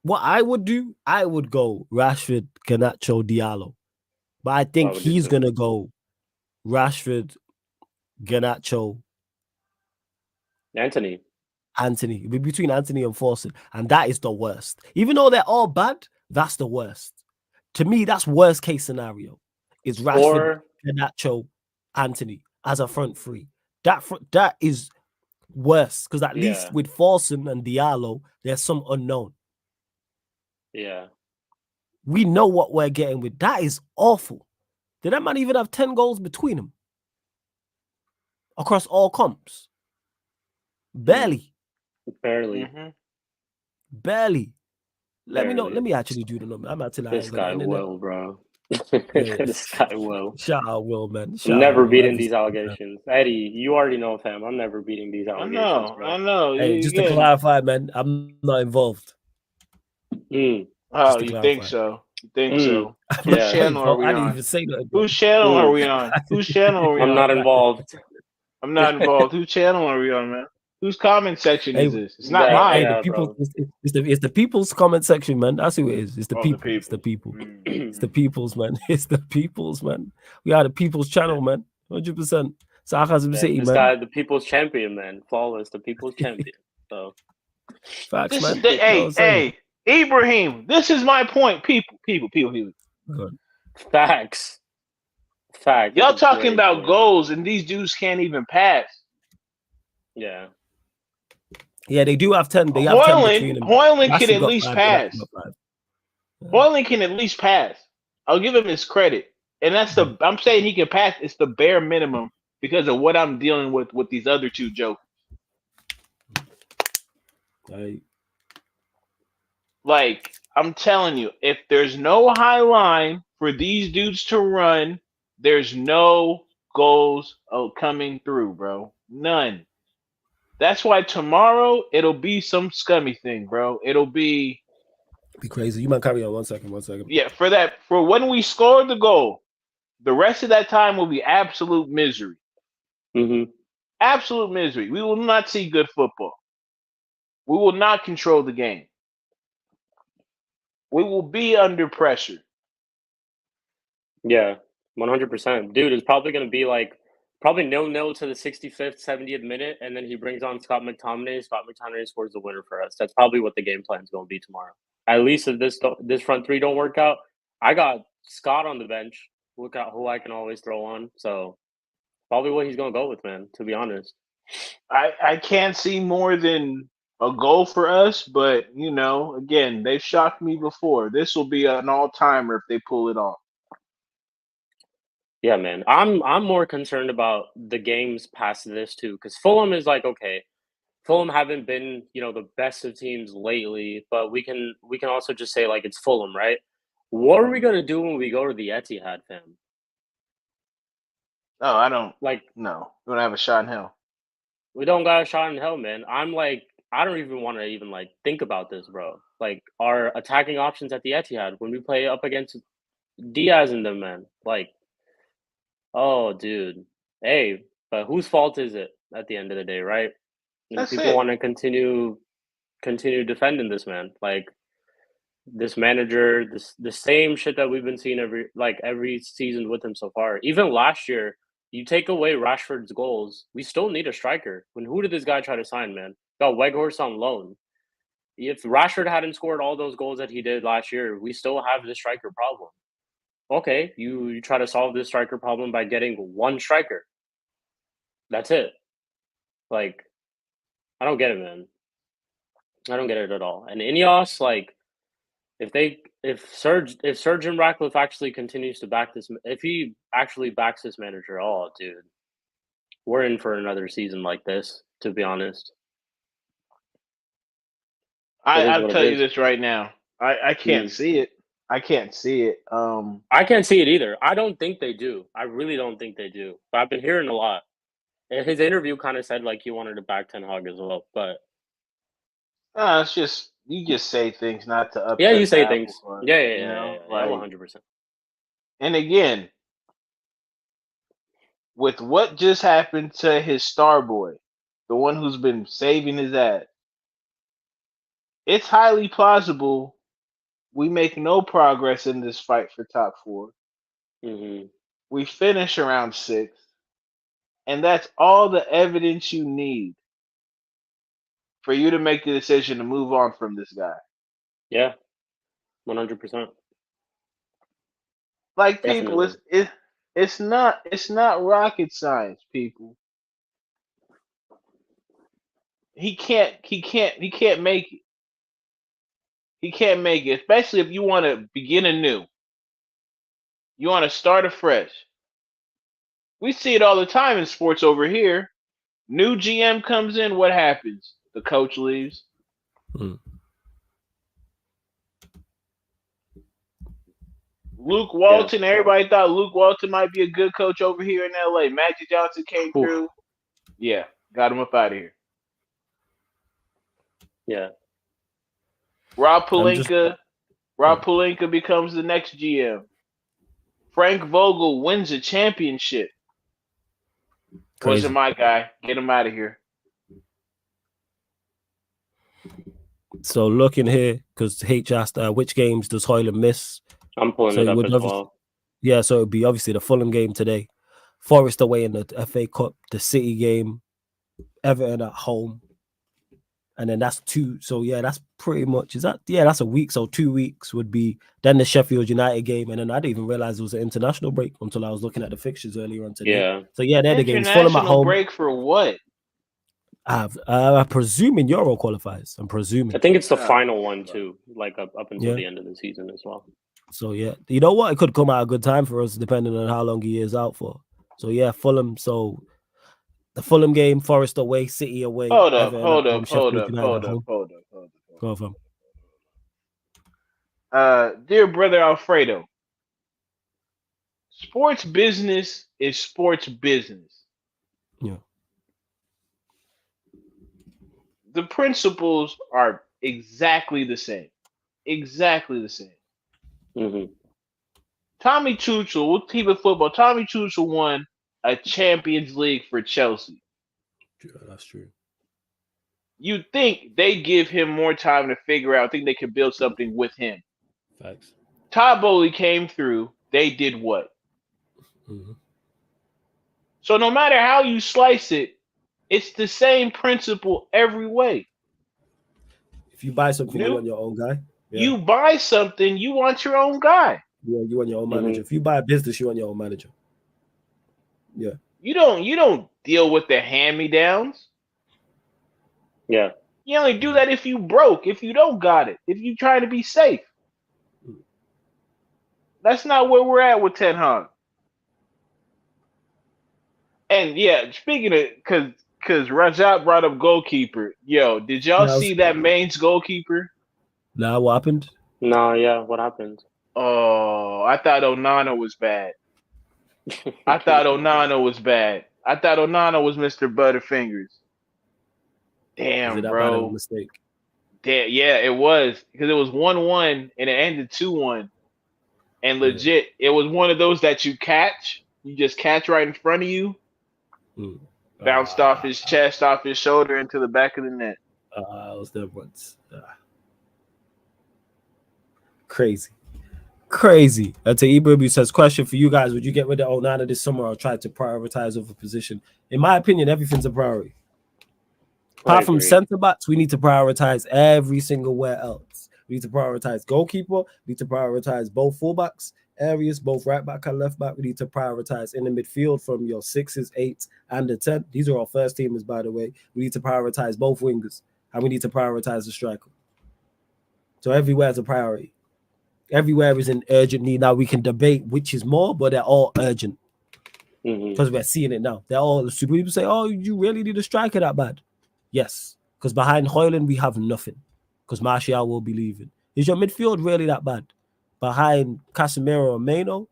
What I would do, I would go Rashford, Garnacho, Diallo. But I think he's going to go Rashford, Garnacho, Anthony. Between Anthony and Forsen. And that is the worst. Even though they're all bad, that's the worst. To me, that's worst case scenario. Is Rashford, Garnacho, Anthony as a front three. That is worse. Because at least with Forsen and Diallo, there's some unknown. Yeah. We know what we're getting with. That is awful. Did that man even have 10 goals between them? Across all comps? Barely. Barely. Let me know. Let me actually do the number. I'm actually this guy will, bro. This guy will. Shout out Will, man. I'm never beating these allegations. Eddie, you already know, fam. I'm never beating these allegations. I know. Hey, just to clarify, man, I'm not involved. Oh, you think so? You think so? Whose channel are we on? I didn't even say that. Whose channel are we on? Whose channel are we on? I'm not involved. I'm not involved. Whose channel are we on, man? Whose comment section Hey, is this? It's not hey, mine. the people. bro. It's the people's comment section, man. That's who it is. It's the Oh, people. It's the people. Mm. It's the people's, man. It's the people's, man. We are the people's channel, man. 100%. Sarcasm Yeah, City, this man. guy, the people's champion, man. Flawless, the people's champion. So Facts, This man. is the, You know what I'm saying? Ibrahim. This is my point, people. Good. facts. Facts. Y'all That's a talking great about point. goals, and these dudes can't even pass. Yeah. Yeah, they do have 10. They have 10 between them. Hoyland can Rashford at got least 5. pass. Got 5. Yeah. Hoyland can at least pass. I'll give him his credit, and I'm saying he can pass. It's the bare minimum because of what I'm dealing with these other two jokers. Right. Like, I'm telling you, if there's no high line for these dudes to run, there's no goals coming through, bro. None. That's why tomorrow it'll be some scummy thing, bro. It'll be crazy. You might carry on 1 second. 1 second. yeah, for when we score the goal, the rest of that time will be absolute misery. Mm-hmm. Absolute misery. We will not see good football. We will not control the game. We will be under pressure. Yeah, 100%. Dude, it's probably going to be like probably 0-0 to the 65th, 70th minute, and then he brings on Scott McTominay. Scott McTominay scores the winner for us. That's probably what the game plan is going to be tomorrow. At least if this front three don't work out, I got Scott on the bench. Look at who I can always throw on. So probably what he's going to go with, man, to be honest. I can't see more than a goal for us, but again, they've shocked me before. This will be an all-timer if they pull it off. Yeah, man. I'm more concerned about the games past this too, because Fulham is like, okay, Fulham haven't been, the best of teams lately, but we can also just say like it's Fulham, right? What are we gonna do when we go to the Etihad, fam? No, I don't. Like, No, we don't have a shot in hell. we don't got a shot in hell, man. I'm like, I don't even want to even like think about this, bro. Like our attacking options at the Etihad when we play up against Diaz and them, man. Like, oh, dude. Hey, but whose fault is it at the end of the day, right? And That's people it. want to continue defending this man. Like this manager, the same shit that we've been seeing every season with him so far. Even last year, you take away Rashford's goals, we still need a striker. Who did this guy try to sign, man? Got Weghorst on loan. If Rashford hadn't scored all those goals that he did last year, we still have this striker problem. Okay, you try to solve this striker problem by getting one striker. That's it. Like, I don't get it, man. I don't get it at all. And Ineos, like, if Serge and Ratcliffe actually continues to back this, if he actually backs this manager, oh, dude, we're in for another season like this. To be honest, I'll tell you this right now. I can't see it. I can't see it. I can't see it either. I don't think they do. I really don't think they do. But I've been hearing a lot. And his interview kind of said like he wanted to back Ten Hag as well. But it's just you just say things not to upset. yeah, you say the things. apple cart, Yeah, 100%. And again, with what just happened to his star boy, the one who's been saving his ass, it's highly plausible we make no progress in this fight for top 4. Mm-hmm. We finish around 6, and that's all the evidence you need for you to make the decision to move on from this guy. Yeah, 100%. Like people, Definitely. it's not rocket science, people. He can't make it. He can't make it, especially if you want to begin anew. You want to start afresh. We see it all the time in sports over here. New GM comes in, what happens? The coach leaves. Luke Walton, everybody thought Luke Walton might be a good coach over here in LA. Magic Johnson came through. Yeah, got him up out of here. Yeah. Rob Pelinka becomes the next GM. Frank Vogel wins a championship. Wasn't my guy. Get him out of here. So looking here, because H asked, which games does HOJLUND miss? I'm pulling So it it up would as obviously, well. yeah, so it'd be obviously the Fulham game today, Forest away in the FA Cup, the City game, Everton at home, and then that's 2. So yeah, that's pretty much that's a week. So 2 weeks would be then the Sheffield United game, and then I didn't even realize it was an international break until I was looking at the fixtures earlier on today. Yeah. So yeah, they're the games. Fulham at International home. break for what? I'm presuming Euro qualifies. I'm presuming. I think it's the Yeah. final one too, like up until Yeah. the end of the season as well. So yeah, you know what? It could come at a good time for us, depending on how long he is out for. So yeah, Fulham. So the Fulham game, Forest away, City away, Hold up, Everton hold at up, home, hold Sheffield up, United hold at up, home. hold up, hold up. Go from. Dear brother Alfredo, sports business is sports business. Yeah. The principles are exactly the same. Exactly the same. Mm-hmm. Tommy Tuchel, we'll keep it football. Tommy Tuchel won a Champions League for Chelsea. Yeah, that's true. You'd think they give him more time to figure out, think they could build something with him. Facts. Todd Bowley came through. They did what? Mm-hmm. So no matter how you slice it, it's the same principle every way. If you buy something, you want your own guy. Yeah. You buy something, you want your own guy. Yeah, you want your own manager. If you buy a business, you want your own manager. Yeah. You don't deal with the hand-me-downs. Yeah. You only do that if you broke, if you don't got it, if you trying to be safe. That's not where we're at with Ten Hag. And yeah, speaking of, because Rajat brought up goalkeeper. Yo, did y'all see that Mainz goalkeeper? Nah, what happened? No, yeah, what happened? Oh, I thought Onana was bad. I thought Onana was Mr. Butterfingers. Damn, Was it that bro. bad of a mistake? Yeah, it was. Because it was 1-1 and it ended 2-1. And legit, it was one of those that you just catch right in front of you. Bounced off his chest, off his shoulder, into the back of the net. I was there once. Crazy. To Ibrahim says, question for you guys: would you get rid of Onana this summer or try to prioritize over position? In my opinion, everything's a priority. Apart from centre backs, we need to prioritize every single where else. We need to prioritize goalkeeper. We need to prioritize both fullbacks areas, both right back and left back. We need to prioritize in the midfield from your 6s, 8s, and the 10. These are our first teamers, by the way. We need to prioritize both wingers, and we need to prioritize the striker. So everywhere is a priority. Everywhere is in urgent need. Now we can debate which is more, but they're all urgent because we're seeing it now. They're all super. People say, "Oh, you really need a striker that bad?" Yes, because behind HOJLUND we have nothing. Because Martial will be leaving. Is your midfield really that bad? Behind Casemiro or Mano,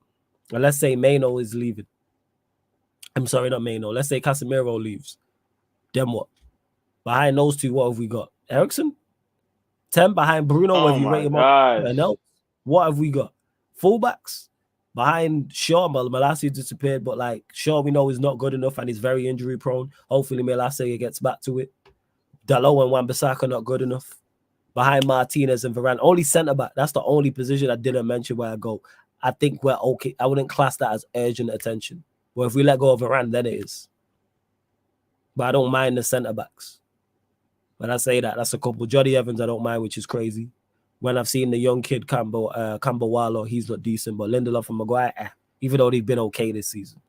and let's say Mano is leaving. I'm sorry, not Mano. Let's say Casemiro leaves. Then what? Behind those two, what have we got? Eriksen? 10 behind Bruno, whether you rate him up. No. What have we got? Fullbacks? Behind Shaw, Malacia disappeared, but like Shaw we know is not good enough and he's very injury prone. Hopefully Malacia gets back to it. Dalot and Wan-Bissaka not good enough. Behind Martinez and Varane, only centre back. That's the only position I didn't mention where I go. I think we're okay. I wouldn't class that as urgent attention. Well, if we let go of Varane, then it is. But I don't mind the centre backs. When I say that, that's a couple. Johnny Evans, I don't mind, which is crazy. When I've seen the young kid Campbell Wallow, he's not decent. But Lindelof and Maguire, even though they've been okay this season.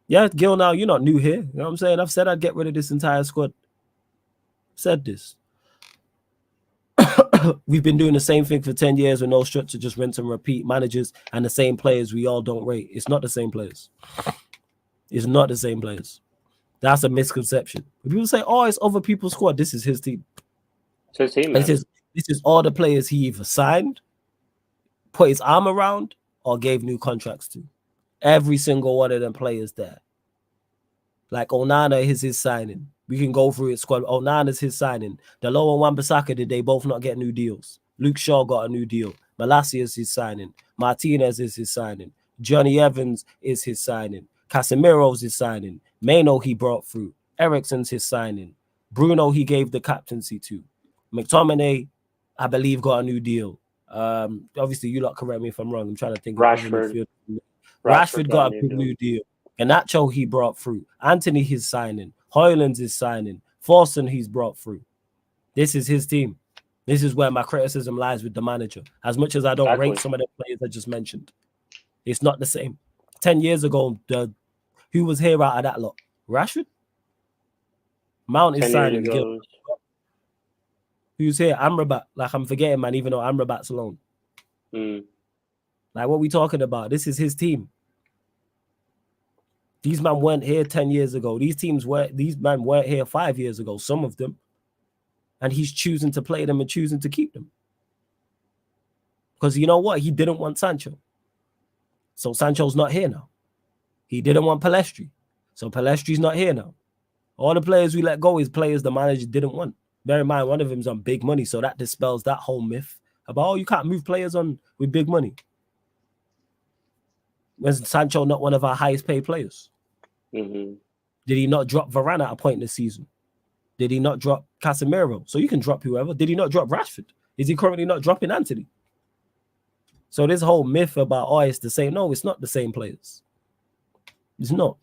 Yeah, Gil, now you're not new here. You know what I'm saying? I've said I'd get rid of this entire squad. Said this. We've been doing the same thing for 10 years with no structure, just rinse and repeat managers and the same players we all don't rate. It's not the same players. It's not the same players. That's a misconception. When people say, oh, it's other people's squad, this is his team. It's his team, man. This is all the players he either signed, put his arm around, or gave new contracts to. Every single one of them players there. Like Onana is his signing. We can go through it, squad. Onana's his signing. Dalot and Wan-Bissaka, did they both not get new deals? Luke Shaw got a new deal. Malacia is his signing. Martinez is his signing. Johnny Evans is his signing. Casemiro's his signing. Mano he brought through. Eriksen's his signing. Bruno he gave the captaincy to. McTominay, I believe, got a new deal. Obviously, you lot correct me if I'm wrong. I'm trying to think of other Rashford. midfield. Rashford Rashford got a new big deal. new deal. Garnacho, he brought through. Anthony, he's signing. HOJLUND is signing. Forson, he's brought through. This is his team. This is where my criticism lies with the manager. As much as I don't Exactly. rate some of the players I just mentioned, it's not the same. 10 years ago, who was here out of that lot? Rashford? Mount is 10 years signing. ago. Who's here? Amrabat. Like, I'm forgetting, man, even though Amrabat's alone. Like, what we talking about? This is his team. These men weren't here 10 years ago. These men weren't here 5 years ago, some of them. And he's choosing to play them and choosing to keep them. Because you know what? He didn't want Sancho. So Sancho's not here now. He didn't want Palestri. So Palestri's not here now. All the players we let go is players the manager didn't want. Bear in mind, one of them's on big money, so that dispels that whole myth about, you can't move players on with big money. Was Sancho not one of our highest paid players? Mm-hmm. Did he not drop Varane at a point in the season? Did he not drop Casemiro? So you can drop whoever. Did he not drop Rashford? Is he currently not dropping Anthony? So this whole myth about, oh, it's the same. No, it's not the same players. It's not.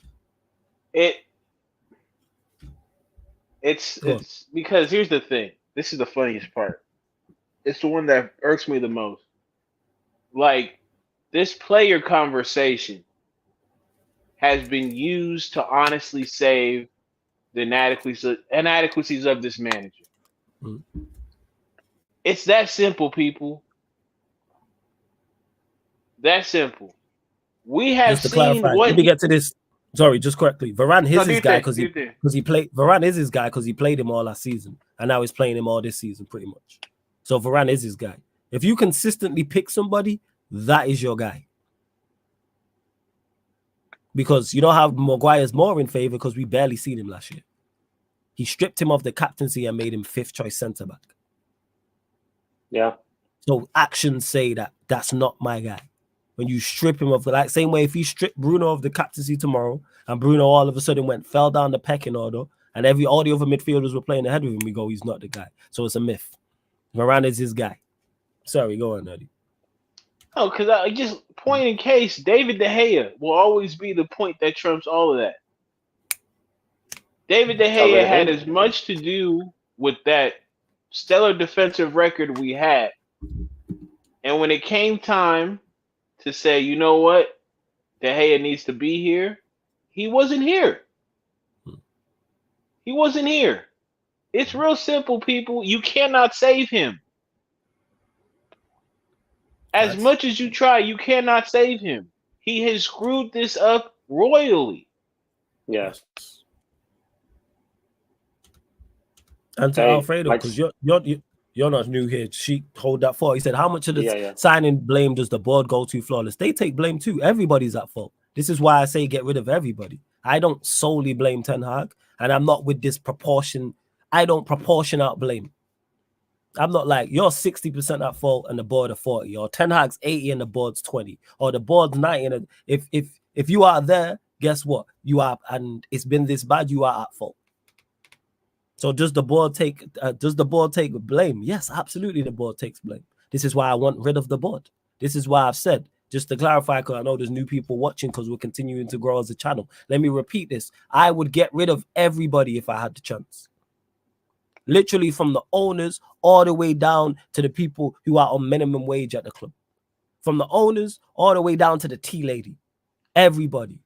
It's because here's the thing. This is the funniest part. It's the one that irks me the most. Like, this player conversation has been used to honestly save the inadequacies of this manager. Mm-hmm. It's that simple, people. That simple. We have just to seen clarify, what. Let me get to this. Sorry, just correctly. Varane is his guy because he played. Varane is his guy because he played him all last season, and now he's playing him all this season, pretty much. So Varane is his guy. If you consistently pick somebody, that is your guy. Because you know how Maguire's more in favor because we barely seen him last year. He stripped him of the captaincy and made him 5th choice centre back. Yeah. So actions say that that's not my guy. When you strip him of the, like, same way if you strip Bruno of the captaincy tomorrow and Bruno all of a sudden fell down the pecking order and all the other midfielders were playing ahead of him, we go, he's not the guy. So it's a myth. Varane is his guy. Sorry, go on, Eddie. Oh, because I just point in case, David De Gea will always be the point that trumps all of that. David De Gea had as much to do with that stellar defensive record we had. And when it came time to say, you know what, De Gea needs to be here, he wasn't here. He wasn't here. It's real simple, people. You cannot save him. As much as you try, you cannot save him. He has screwed this up royally. Yes. And to Alfredo, because you're not new here. She hold that thought. He said, how much of the signing blame does the board go to Flawless? They take blame too. Everybody's at fault. This is why I say get rid of everybody. I don't solely blame Ten Hag, and I'm not with this proportion. I don't proportion out blame. I'm not like, you're 60% at fault and the board are 40, or Ten Hag's 80 and the board's 20, or the board's 90. And if you are there, guess what? You are, and it's been this bad, you are at fault. So does the board take blame? Yes, absolutely the board takes blame. This is why I want rid of the board. This is why I've said, just to clarify, because I know there's new people watching because we're continuing to grow as a channel. Let me repeat this. I would get rid of everybody if I had the chance. Literally from the owners all the way down to the people who are on minimum wage at the club. From the owners all the way down to the tea lady. Everybody.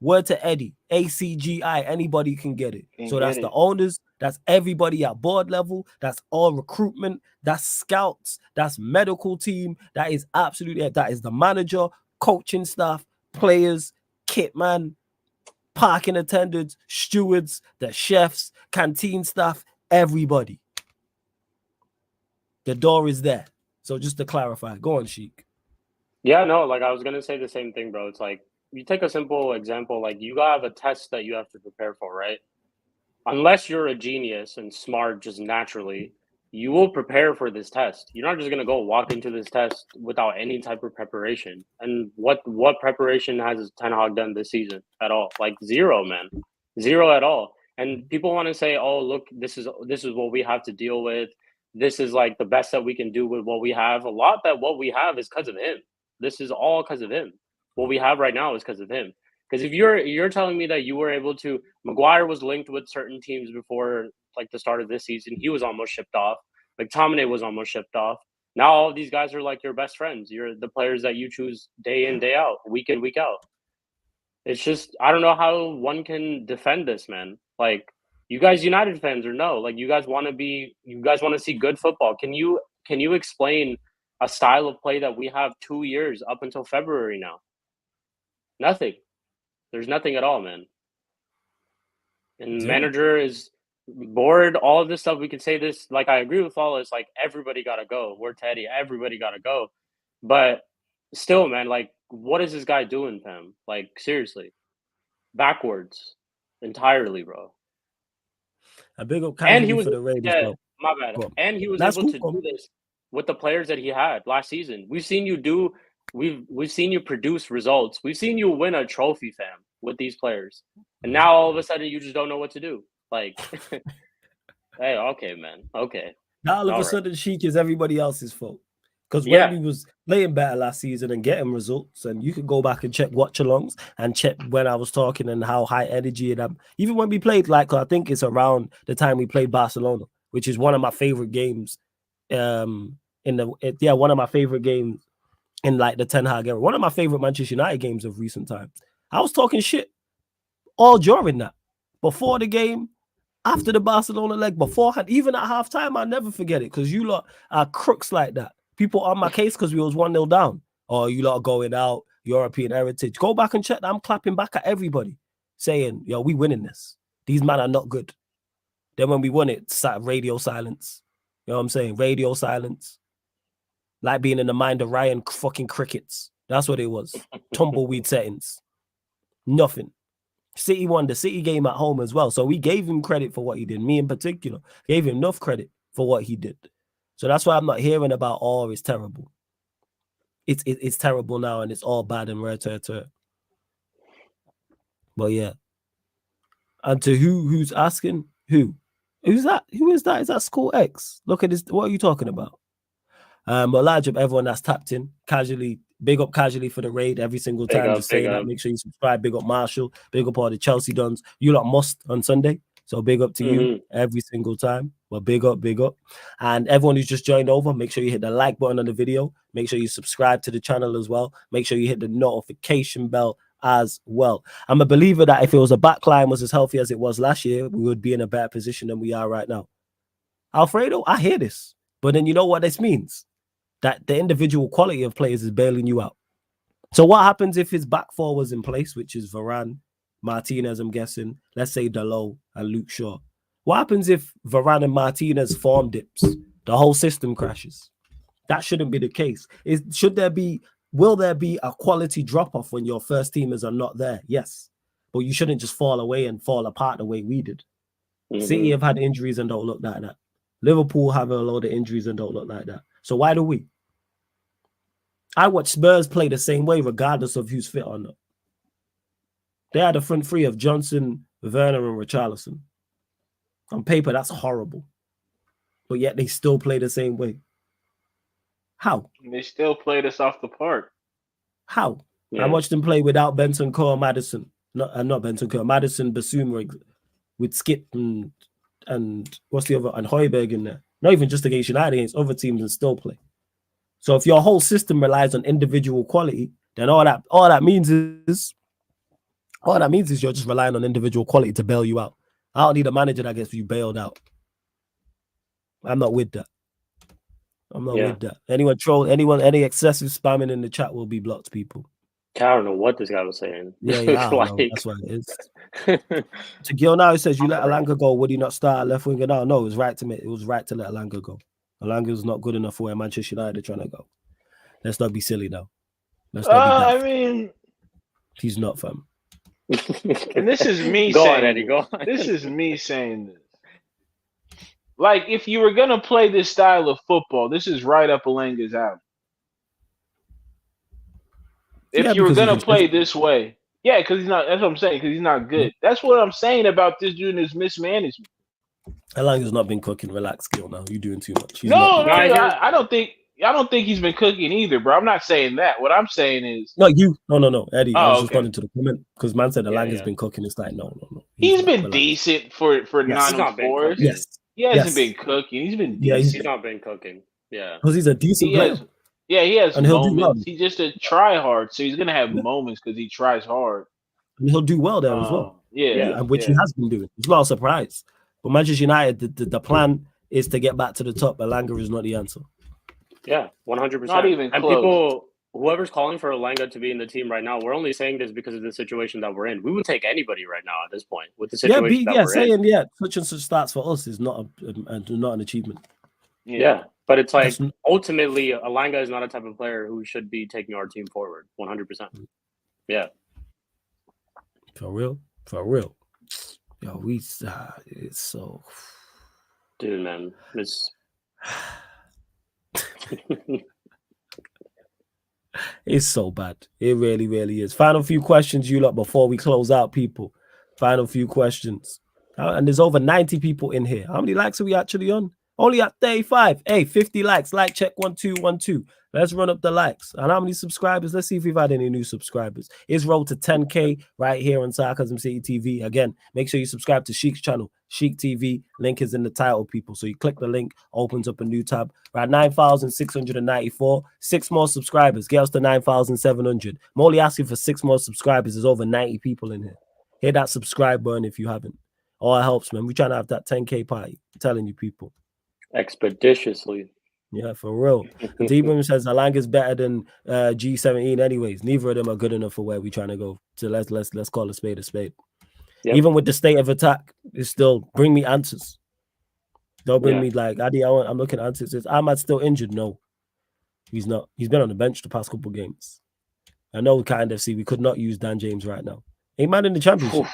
Word to Eddie. ACGI. Anybody can get it. So that's the owners. That's everybody at board level. That's all recruitment. That's scouts. That's medical team. That is absolutely it. That is the manager, coaching staff, players, kit man, parking attendants, stewards, the chefs, canteen staff, everybody. The door is there. So just to clarify, go on, Sheik. Yeah, no, like I was gonna say the same thing, bro. It's like, you take a simple example, like you have a test that you have to prepare for, right? Unless you're a genius and smart just naturally, you will prepare for this test. You're not just gonna go walk into this test without any type of preparation. And what preparation has Ten Hag done this season at all? Like zero, man. Zero at all. And people want to say, oh, look, this is what we have to deal with. this is like the best that we can do with what we have. A lot that what we have is because of him. This is all because of him. What we have right now is because of him. Because if you're telling me that you were able to, Maguire was linked with certain teams before like the start of this season. He was almost shipped off. Like McTominay was almost shipped off. Now all of these guys are like your best friends. You're the players that you choose day in, day out, week in, week out. It's just I don't know how one can defend this, man. Like you guys United fans or no? Like you guys want to see good football. Can you explain a style of play that we have 2 years up until February now? Nothing. There's nothing at all, man. And manager is bored, all of this stuff. We could say this, like I agree with all this, like everybody gotta go. We're Teddy, everybody gotta go. But still, man, like what is this guy doing, fam? Like seriously. Backwards entirely, bro. A big up And he was for the Raiders, bro. My bad. And he was able to do this with the players that he had last season. We've seen you produce results. We've seen you win a trophy, fam, with these players. And now all of a sudden you just don't know what to do. Like hey, okay, man. Okay. Now all of a sudden Sheik is everybody else's fault. Because when we was playing better last season and getting results, and you can go back and check watch-alongs and check when I was talking and how high energy it am. Even when we played, like I think it's around the time we played Barcelona, which is one of my favorite games. One of my favorite games in like the Ten Hag era. One of my favorite Manchester United games of recent times. I was talking shit all during that. Before the game, after the Barcelona leg, beforehand, even at halftime, I'll never forget it because you lot are crooks like that. People on my case because we was 1-0 down. Or you lot are going out, European heritage. Go back and check that. I'm clapping back at everybody saying, yo, we winning this. These men are not good. Then when we won it, radio silence. You know what I'm saying? Radio silence. Like being in the mind of Ryan fucking crickets. That's what it was. Tumbleweed settings. Nothing. City won the City game at home as well. So we gave him credit for what he did. Me in particular. Gave him enough credit for what he did. So that's why I'm not hearing about, it's terrible. It's terrible now and it's all bad and rare. But yeah. And to who's asking? Who's that? Who is that? Is that School X? Look at this. What are you talking about? But large up everyone that's tapped in casually. Big up casually for the raid every single time. Just saying that. Make sure you subscribe. Big up Marshall. Big up all the Chelsea dons. You lot must on Sunday. So big up to you every single time. Well, big up. And everyone who's just joined over, make sure you hit the like button on the video. Make sure you subscribe to the channel as well. Make sure you hit the notification bell as well. I'm a believer that if it was a backline was as healthy as it was last year, we would be in a better position than we are right now. Alfredo, I hear this. But then you know what this means? That the individual quality of players is bailing you out. So what happens if his back four was in place, which is Varane, Martinez, I'm guessing, let's say Dalot and Luke Shaw. What happens if Varane and Martinez form dips? The whole system crashes. That shouldn't be the case. Will there be a quality drop-off when your first teamers are not there? Yes. But you shouldn't just fall away and fall apart the way we did. City have had injuries and don't look like that. Liverpool have a load of injuries and don't look like that. So why do we? I watch Spurs play the same way regardless of who's fit or not. They had a front three of Johnson, Werner, and Richarlison. On paper, that's horrible. But yet they still play the same way. How? They still played us off the park. How? Yeah. I watched them play without Benson, Cole, Madison. Not Benson, Cole, Madison, Basuma, with Skip and what's the other? And Højbjerg in there. Not even just against United, against other teams and still play. So if your whole system relies on individual quality, then all that means is you're just relying on individual quality to bail you out. I don't need a manager that gets you bailed out. I'm not with that. I'm not with that. Any excessive spamming in the chat will be blocked, people. I don't know what this guy was saying. Yeah, that's what it is. To Gil now, he says, you let Alanga go. Would he not start at left winger now? No, it was right to let Alanga go. Alanga's not good enough for where Manchester United are trying to go. Let's not be silly now. Let's not be he's not, fam. And this is me go saying on, Eddie, go on. This is me saying this. Like, if you were gonna play this style of football, this is right up Alanga's alley. If you were gonna play this way, because he's not. That's what I'm saying. Because he's not good. That's what I'm saying about this dude and his mismanagement. Elanga's not been cooking. Relax, Gil. Now you're doing too much. He's No, not. no, No, I don't think he's been cooking either, bro. I'm not saying that. What I'm saying is, No, you. No, Eddie. I was oh, just okay. responding to the comment because man said Yeah, Elanga's yeah. been cooking. It's like no. He's not. been Relax. decent for Yes. He's 9 not been 4s. cooking. Yes. He hasn't Yes. been cooking. He's been Yeah, decent. He's not been cooking. Yeah. because he's a decent He player, has, yeah, he has and he'll do well. moments. He's just a try hard, so he's gonna have Yeah. moments because he tries hard. And he'll do well there as well. Yeah, And which he yeah. has been doing. It's not a surprise. But Manchester United, the plan is to get back to the top. Elanga is not the answer. Yeah, 100%. Not even And close. people, whoever's calling for Elanga to be in the team right now, we're only saying this because of the situation that we're in. We would take anybody right now at this point with the situation that we're in. Saying such and such starts for us is not not an achievement. Yeah, but it's like That's- ultimately Elanga is not a type of player who should be taking our team forward. 100%. Yeah. For real. Yo, it's so. Dude, man, it's. It's so bad. It really, really is. Final few questions, you lot, before we close out, people. Final few questions. And there's over 90 people in here. How many likes are we actually on? Only at 35. Hey, 50 likes. Like check 1 2 1 2. Let's run up the likes. And how many subscribers? Let's see if we've had any new subscribers. It's road to 10K right here on Sarcasm City TV. Again, make sure you subscribe to Sheik's channel, Sheik TV. Link is in the title, people. So you click the link, opens up a new tab. We're at 9,694. 6 more subscribers. Get us to 9,700. I'm only asking for 6 more subscribers. There's over 90 people in here. Hit that subscribe button if you haven't. All it helps, man. We're trying to have that 10K party. I'm telling you, people. Expeditiously. Yeah, for real. Deepman says Alanga's better than G17 anyways. Neither of them are good enough for where we're trying to go. So let's call a spade a spade. Yep. Even with the state of attack, it's still bring me answers. Don't bring me like Adi, I'm looking at answers. Is Ahmad still injured? No. He's not. He's been on the bench the past couple games. I know kind of see we could not use Dan James right now. Ain't man in the championship.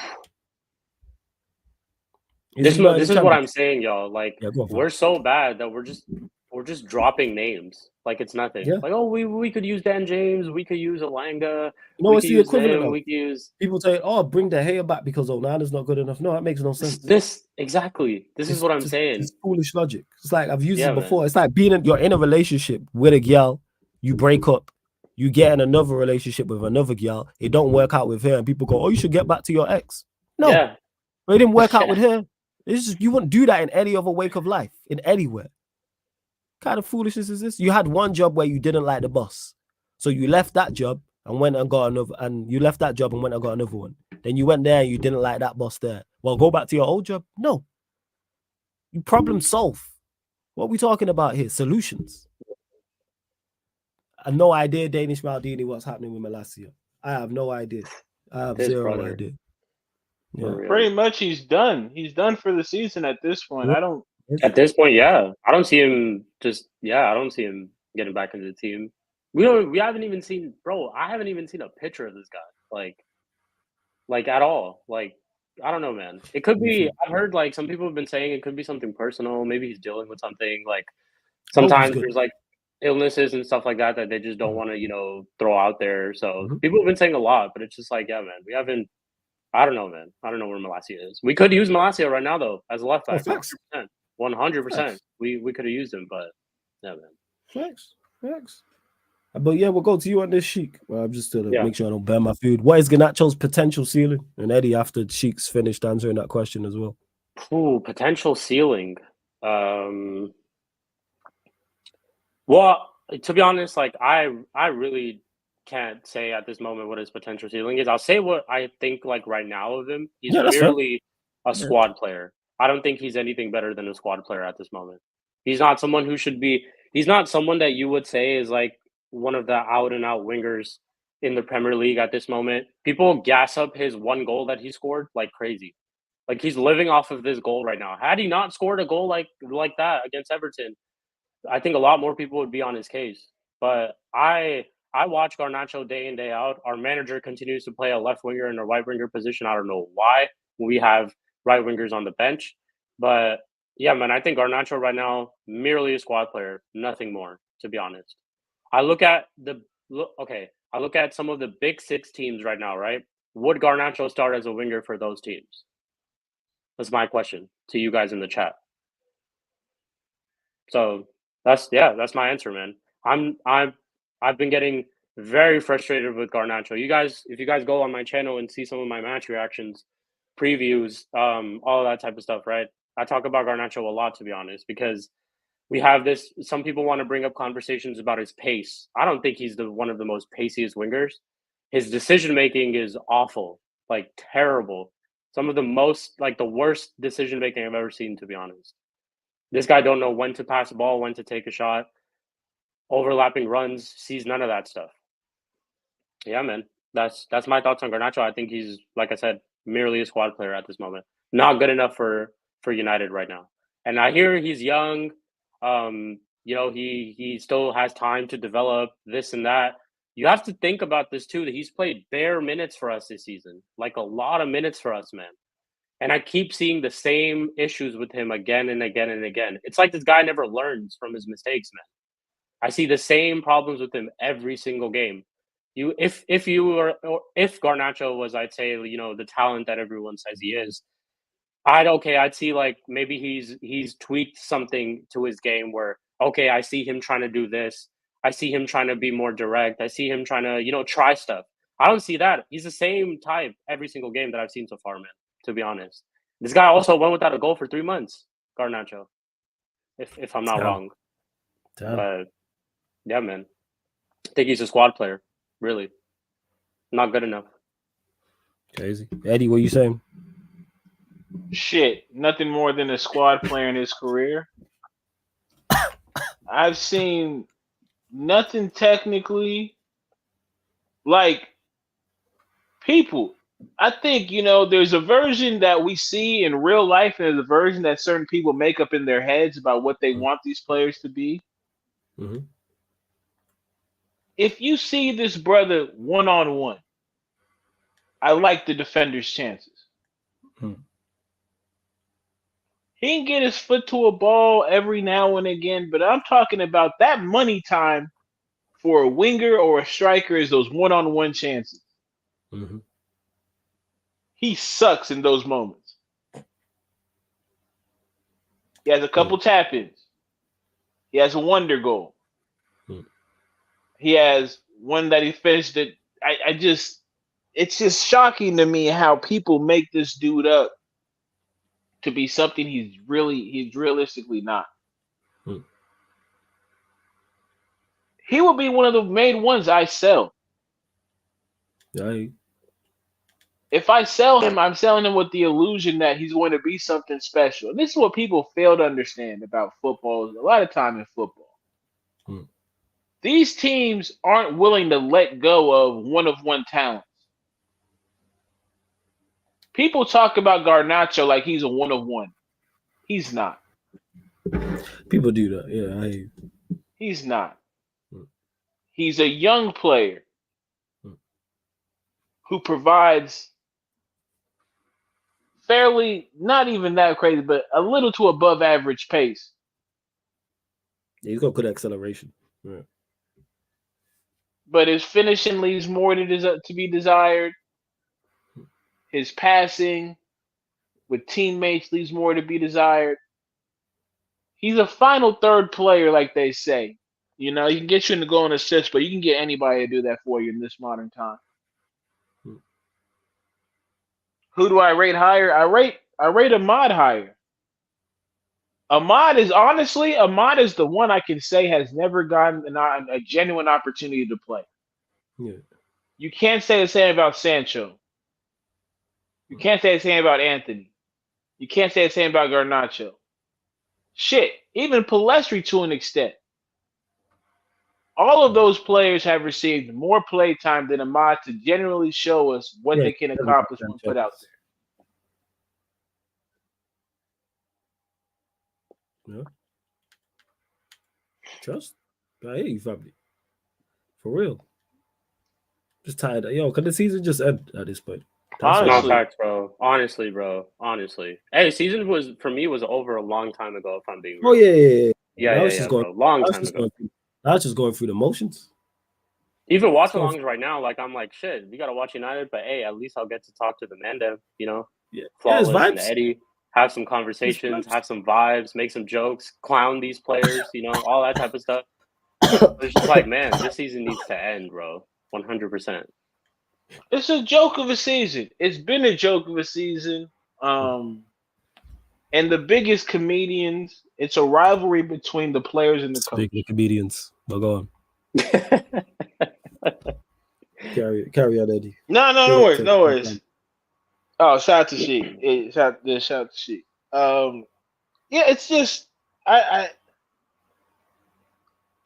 This is what I'm saying, y'all. Like we're so bad that we're just dropping names like it's nothing. Yeah. Like, oh, we could use Dan James, we could use Elanga. No, it's the equivalent. We could use people say, "Oh, bring De Gea back because Onana's not good enough." No, that makes no sense. This is what I'm saying. It's foolish logic. It's like I've used it before. Man. It's like you're in a relationship with a girl, you break up, you get in another relationship with another girl. It don't work out with her, and people go, "Oh, you should get back to your ex." No, it didn't work out with her. It's just, you wouldn't do that in any other wake of life, in anywhere. What kind of foolishness is this? You had one job where you didn't like the boss. So you left that job and went and got another, and you left that job and went and got another one. Then you went there and you didn't like that boss there. Well, go back to your old job. No. You problem solve. What are we talking about here? Solutions. I have no idea, Danish Maldini, what's happening with Malacia. I have no idea. I have zero idea. Yeah. Pretty much he's done. He's done for the season at this point. At this point, yeah. I don't see him getting back into the team. We haven't even seen, bro, I haven't even seen a picture of this guy. Like at all. Like, I don't know, man. It could be, I've heard like some people have been saying it could be something personal. Maybe he's dealing with something. Like sometimes there's like illnesses and stuff like that they just don't want to, throw out there. So people have been saying a lot, but it's just like, yeah, man, I don't know, man. I don't know where Malacia is. We could use Malacia right now, though, as a left back. 100%. We could have used him, but yeah, man. Facts. But yeah, we'll go to you on this, Sheik. Well, I'm just to make sure I don't burn my food. What is Garnacho's potential ceiling? And Eddie, after Sheik's finished answering that question as well. Ooh, potential ceiling. Well, to be honest, like I really can't say at this moment what his potential ceiling is. I'll say what I think like right now of him. He's merely a squad player. I don't think he's anything better than a squad player at this moment. He's not someone who should be. He's not someone that you would say is like one of the out and out wingers in the Premier League at this moment. People gas up his one goal that he scored like crazy. Like he's living off of this goal right now. Had he not scored a goal like that against Everton, I think a lot more people would be on his case. But I watch Garnacho day in, day out. Our manager continues to play a left winger and a right winger position. I don't know why we have right wingers on the bench. But yeah, man, I think Garnacho right now, merely a squad player, nothing more, to be honest. I look at some of the big 6 teams right now, right? Would Garnacho start as a winger for those teams? That's my question to you guys in the chat. So that's my answer, man. I've been getting very frustrated with Garnacho. If you guys go on my channel and see some of my match reactions, previews, all that type of stuff, right? I talk about Garnacho a lot, to be honest, because we have this. Some people want to bring up conversations about his pace. I don't think he's one of the most paciest wingers. His decision making is awful, like terrible. Some of the worst decision making I've ever seen, to be honest. This guy don't know when to pass the ball, when to take a shot, overlapping runs, sees none of that stuff. Yeah, man. That's my thoughts on Garnacho. I think he's, like I said, merely a squad player at this moment. Not good enough for United right now. And I hear he's young. He still has time to develop this and that. You have to think about this too, that he's played bare minutes for us this season. Like a lot of minutes for us, man. And I keep seeing the same issues with him again and again and again. It's like this guy never learns from his mistakes, man. I see the same problems with him every single game. If Garnacho was, I'd say, the talent that everyone says he is, I'd see like maybe he's tweaked something to his game where, okay, I see him trying to do this. I see him trying to be more direct. I see him trying to, try stuff. I don't see that. He's the same type every single game that I've seen so far, man, to be honest. This guy also went without a goal for 3 months, Garnacho, if I'm not wrong. But yeah, man. I think he's a squad player, really. Not good enough. Crazy. Eddie, what you saying? Shit, nothing more than a squad player in his career. I've seen nothing technically like people. I think, there's a version that we see in real life, and there's a version that certain people make up in their heads about what they want these players to be. Mm-hmm. If you see this brother one-on-one, I like the defender's chances. Mm-hmm. He can get his foot to a ball every now and again, but I'm talking about that money time for a winger or a striker is those one-on-one chances. Mm-hmm. He sucks in those moments. He has a couple tap-ins. He has a wonder goal. He has one that he finished it. It's just shocking to me how people make this dude up to be something he's realistically not. He will be one of the main ones I sell. Right. If I sell him, I'm selling him with the illusion that he's going to be something special. And this is what people fail to understand about football a lot of time in football. These teams aren't willing to let go of one-of-one talents. People talk about Garnacho like he's a one-of-one. He's not. People do that. Yeah, He's not. He's a young player who provides fairly, not even that crazy, but a little to above average pace. Yeah, he's got good acceleration. Yeah. But his finishing leaves more to be desired. His passing with teammates leaves more to be desired. He's a final third player, like they say. He can get you in the goal and assist, but you can get anybody to do that for you in this modern time. Who do I rate higher? I rate Ahmad higher. Ahmad is the one I can say has never gotten a genuine opportunity to play. Yeah. You can't say the same about Sancho. You can't say the same about Anthony. You can't say the same about Garnacho. Shit, even Palestri to an extent. All of those players have received more play time than Ahmad to generally show us what they can accomplish when put out there. Yeah. Trust. I hear you, family. For real. Just tired. Yo, could the season just end at this point? Honestly, facts, bro. Honestly, bro. Honestly. Hey, season was over a long time ago, if I'm being real. Oh, yeah. Long time ago. I was just going through the motions. Even watch alongs right now, like I'm like, shit, we gotta watch United, but hey, at least I'll get to talk to the ManDem, Yeah. Flawless and Eddie. have some conversations, have some vibes, make some jokes, clown these players, you know, all that type of stuff. It's just like, man, this season needs to end, bro. 100%. It's a joke of a season. It's been a joke of a season. And the biggest comedians, it's a rivalry between the players and the coach. Speaking of comedians, but go on. Carry on, Eddie. No worries. Oh, shout out to Sheik. Yeah, shout out to Sheik. Yeah, it's just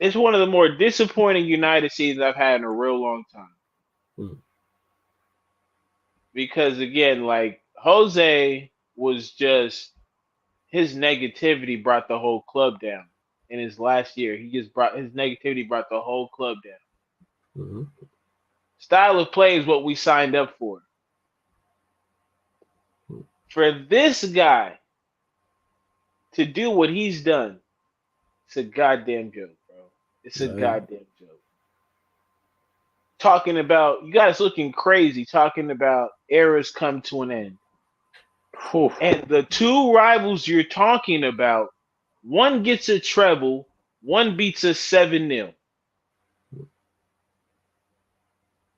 it's one of the more disappointing United seasons I've had in a real long time. Because again, like Jose was just his negativity brought the whole club down. In his last year, his negativity brought the whole club down. Style of play is what we signed up for. For this guy to do what he's done, it's a goddamn joke, bro. It's a goddamn joke. Talking about, you guys looking crazy, talking about eras come to an end. And the two rivals you're talking about, one gets a treble, one beats us 7-0.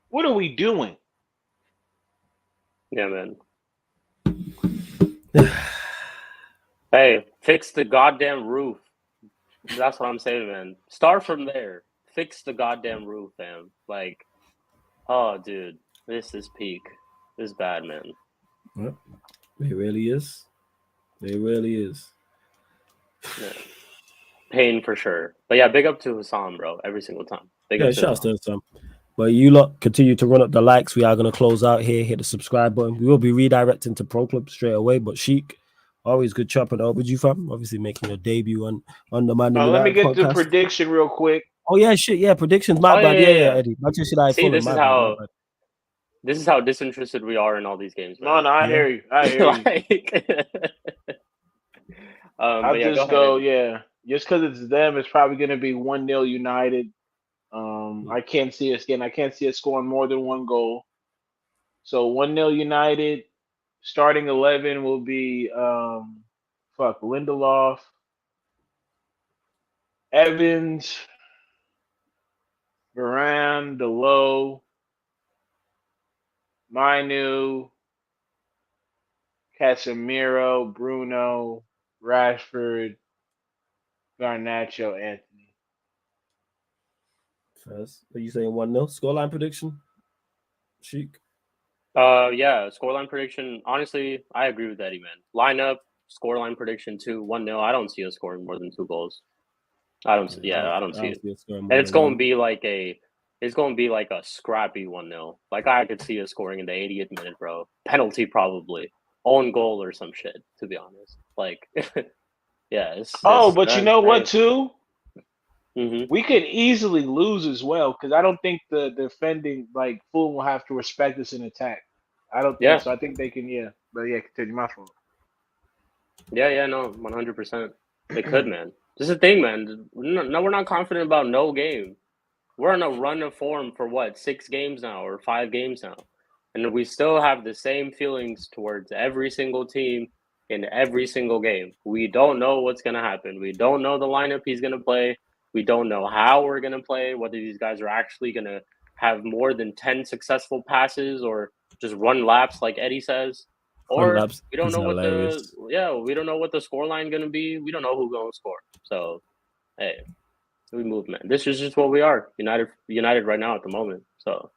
What are we doing? Yeah, man. Hey, fix the goddamn roof. That's what I'm saying, man. Start from there. Fix the goddamn roof, fam. Like, oh, dude, this is peak. This is bad, man. Yep. It really is. It really is. Yeah. Pain for sure. But yeah, big up to Hassan, bro, every single time. Big up to shout out to Hassan. But you lot continue to run up the likes. We are going to close out here. Hit the subscribe button. We will be redirecting to Pro Club straight away. But Sheik, always good chopping it up with you, fam. Obviously making your debut on the ManDem. Let me get the prediction real quick. Oh yeah, shit, yeah, predictions. My bad. Yeah, Eddie. Manchester United. See, this is how disinterested we are in all these games, bro. No, I hear you. I'll just go, just because it's them, it's probably going to be 1-0 United. I can't see us scoring more than one goal. So 1-0 United. Starting 11 will be Lindelof, Evans, Varane, Delo, Mainu, Casemiro, Bruno, Rashford, Garnacho, Anthony. First, are you saying 1-0 scoreline prediction? Sheik? Yeah, scoreline prediction. Honestly, I agree with Eddie, man. Lineup, scoreline prediction 1-0. I don't see us scoring more than 2 goals. I don't see it. And it's going to be like a scrappy 1-0. Like I could see us scoring in the 80th minute, bro. Penalty probably. Own goal or some shit, to be honest. Like yeah, but you know what too? Mm-hmm. We could easily lose as well because I don't think the defending Fulham will have to respect us in attack. I don't think so. I think they can. But continue. My fault. Yeah, no, 100%. They could, man. This is the thing, man. No, we're not confident about no game. We're on a run of form for what, 6 games now or 5 games now, and we still have the same feelings towards every single team in every single game. We don't know what's gonna happen. We don't know the lineup he's gonna play. We don't know how we're going to play, whether these guys are actually going to have more than 10 successful passes or just run laps like Eddie says. Or we don't know what we don't know what the scoreline going to be. We don't know who's going to score. So, hey, we move, man. This is just what we are. United right now at the moment. So,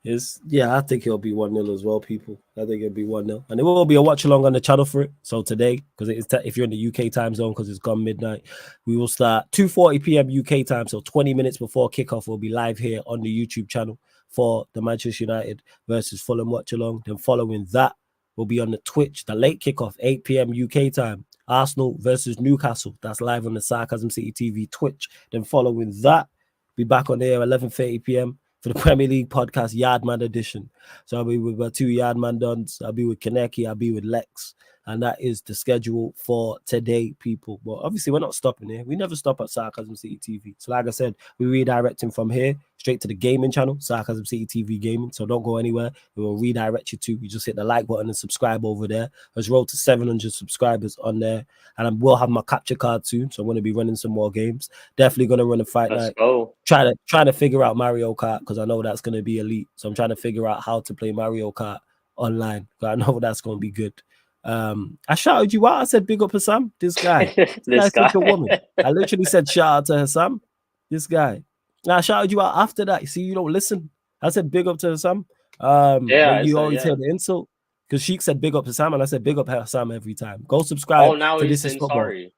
I think it'll be 1-0 as well, people. I think it'll be 1-0. And there will be a watch along on the channel for it. So today, because if you're in the UK time zone, because it's gone midnight, we will start 2:40 p.m. UK time. So 20 minutes before kickoff, we'll be live here on the YouTube channel for the Manchester United versus Fulham watch along. Then following that, we'll be on the Twitch, the late kickoff, 8 p.m. UK time. Arsenal versus Newcastle. That's live on the Sarcasm City TV Twitch. Then following that, be back on there 11:30 p.m. for the Premier League podcast Yardman edition. So I'll be with my 2 Yardman dons. I'll be with Kaneki. I'll be with Lex. And that is the schedule for today, people. But obviously, we're not stopping here. We never stop at Sarcasm City TV. So like I said, we're redirecting from here straight to the gaming channel, Sarcasm City TV Gaming. So don't go anywhere. We will redirect you to. You just hit the like button and subscribe over there. Let's roll to 700 subscribers on there. And I will have my capture card soon. So I'm going to be running some more games. Definitely going to run a fight night. Try to figure out Mario Kart because I know that's going to be elite. So I'm trying to figure out how to play Mario Kart online. I know that's going to be good. I shouted you out. I said, big up Hassam. This guy. This guy's such a woman. I literally said, shout out to Hassam. This guy. Now I shouted you out after that. You see, you don't listen. I said, big up to Hassam. When you always hear the insult. Because Sheik said, big up Hassam. And I said, big up Hassam every time. Go subscribe. Oh, now to he's This Is saying Football. sorry.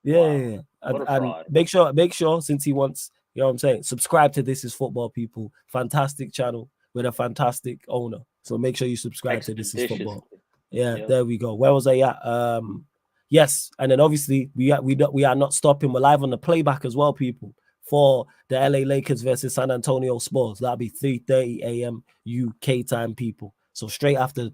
Yeah. Wow. And make sure, since he wants, you know what I'm saying, subscribe to This Is Football, people. Fantastic channel with a fantastic owner. So make sure you subscribe to This Is Football. Yeah, there we go. Where was I at? Yes, and then obviously we are not stopping. We're live on the playback as well, people, for the LA Lakers versus San Antonio Spurs. That'll be 3:30 a.m. UK time, people. So straight after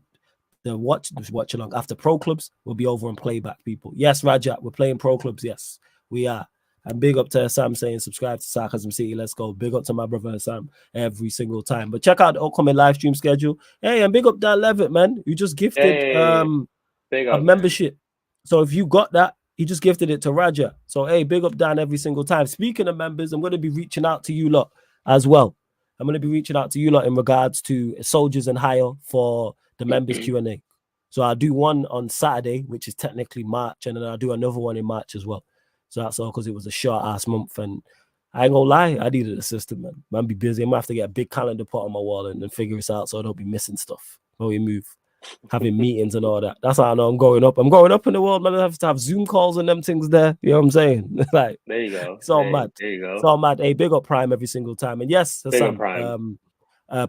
the watch along, after pro clubs, we'll be over on playback, people. Yes, Rajat, we're playing pro clubs. Yes, we are. And big up to Sam saying subscribe to Sarcasm City. Let's go. Big up to my brother Sam every single time. But check out the upcoming live stream schedule. Hey, and big up Dan Levitt, man. You just gifted a membership. Man. So if you got that, he just gifted it to Raja. So hey, big up Dan every single time. Speaking of members, I'm going to be reaching out to you lot as well. I'm going to be reaching out to you lot in regards to soldiers and hire for the members Q&A. So I'll do one on Saturday, which is technically March, and then I'll do another one in March as well. So that's all because it was a short-ass month, and I ain't gonna lie, I needed a system, man. Man, be busy. I'm gonna have to get a big calendar put on my wall and figure this out so I don't be missing stuff when we move, having meetings and all that. That's how I know I'm going up. I'm going up in the world, man. I have to have Zoom calls and them things there. You know what I'm saying? Like, there you go. It's all mad. There you go. It's all mad. Hey, big up Prime every single time. And yes, Prime.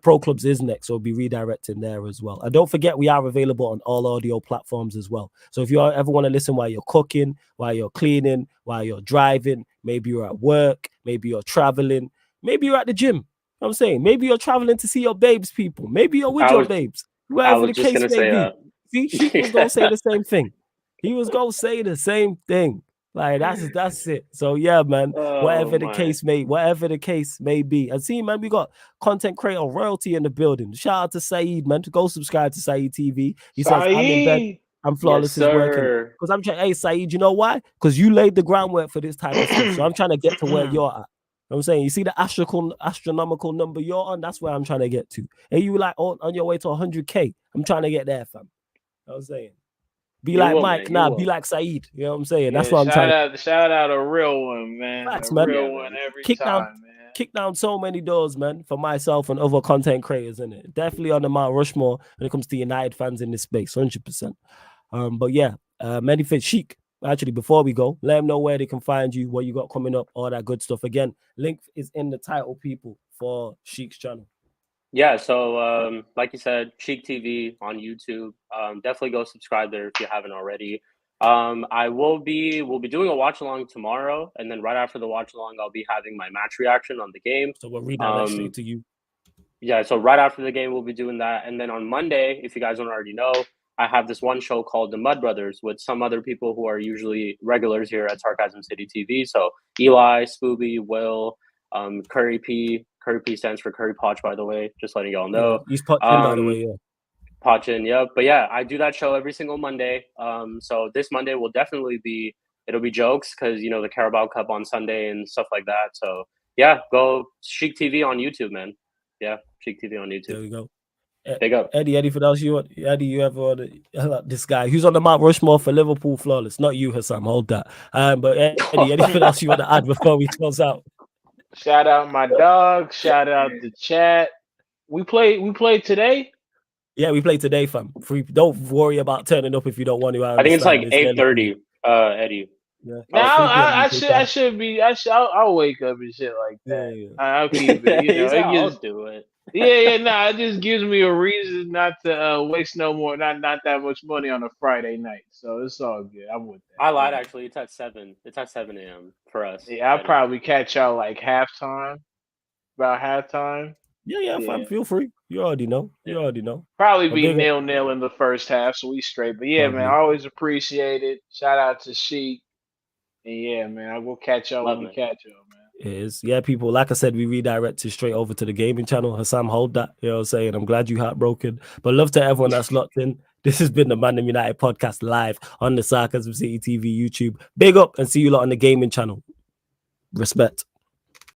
Pro Clubs is next, so we'll be redirecting there as well. And don't forget, we are available on all audio platforms as well. So if you ever want to listen while you're cooking, while you're cleaning, while you're driving, maybe you're at work, maybe you're traveling, maybe you're at the gym. You know what I'm saying? Maybe you're traveling to see your babes, people. Maybe you're with your babes. Whatever the case may be. See, Sheik was going to say the same thing. He was going to say the same thing. Like that's it. So yeah, man. Whatever the case may be. And see, man, we got content creator royalty in the building. Shout out to Saeed, man. To go subscribe to Saeed TV. He says I'm in bed. I'm flawless is working. Because I'm trying. Hey, Saeed, you know why? Because you laid the groundwork for this type of stuff. So I'm trying to get to where you're at. You know what I'm saying, you see the astronomical number you're on. That's where I'm trying to get to. And you like on your way to 100K. I'm trying to get there, fam. You know what I'm saying. Be like Mike, be like Saeed. You know what I'm saying? That's what I'm trying to shout out a real one, man. Facts, a real one every time, man. Kick down so many doors, man, for myself and other content creators in it. Definitely on the Mount Rushmore when it comes to United fans in this space, 100%. But yeah, many fit Sheik. Actually, before we go, let them know where they can find you, what you got coming up, all that good stuff. Again, link is in the title, people, for Sheik's channel. Yeah, so like you said, Sheik TV on YouTube. Definitely go subscribe there if you haven't already. We'll be doing a watch along tomorrow, and then right after the watch along, I'll be having my match reaction on the game. So we'll redirect straight to you. Yeah, so right after the game, we'll be doing that, and then on Monday, if you guys don't already know, I have this one show called The Mud Brothers with some other people who are usually regulars here at Sarcasm City TV. So Eli, Spooby, Will, Curry P. Curry P stands for Curry Poch, by the way. Just letting y'all know. Yeah, he's Pochin, by the way, yeah. Pochin, yep. But yeah, I do that show every single Monday. So this Monday will definitely it'll be jokes because, you know, the Carabao Cup on Sunday and stuff like that. So yeah, go Sheik TV on YouTube, man. Yeah, Sheik TV on YouTube. There we go. Big up. Eddie, for those you ever want this guy who's on the Mount Rushmore for Liverpool flawless? Not you, Hassam. Hold that. But Eddie, anything else you want to add before we close out? Shout out my dog. Shout out the chat. We played today. Yeah, we played today, fam. Don't worry about turning up if you don't want to. I think it's like 8:30. Eddie. Yeah. Now I should be. I'll wake up and shit like that. Yeah. I'll keep it. You know, I'll do it. Yeah. It just gives me a reason not to waste no more, not that much money on a Friday night. So it's all good. I'm with that. I lied, actually. It's at 7. It's at 7 a.m. for us. Yeah, I'll probably catch y'all like halftime. About halftime. Yeah, fam. Yeah. Feel free. You already know. You already know. Probably But be big up, 0-0 in the first half, so we straight. But yeah, man, I probably. always appreciate it. Shout out to Sheik. And yeah, man, I will catch y'all when Love we it. catch y'all, man. It is. Yeah, people, like I said, we redirected straight over to the gaming channel. Hassam, hold that. You know what I'm saying? I'm glad you heartbroken. But love to everyone that's locked in. This has been the ManDem United podcast live on the Sarcasm City TV YouTube. Big up and see you lot on the gaming channel. Respect.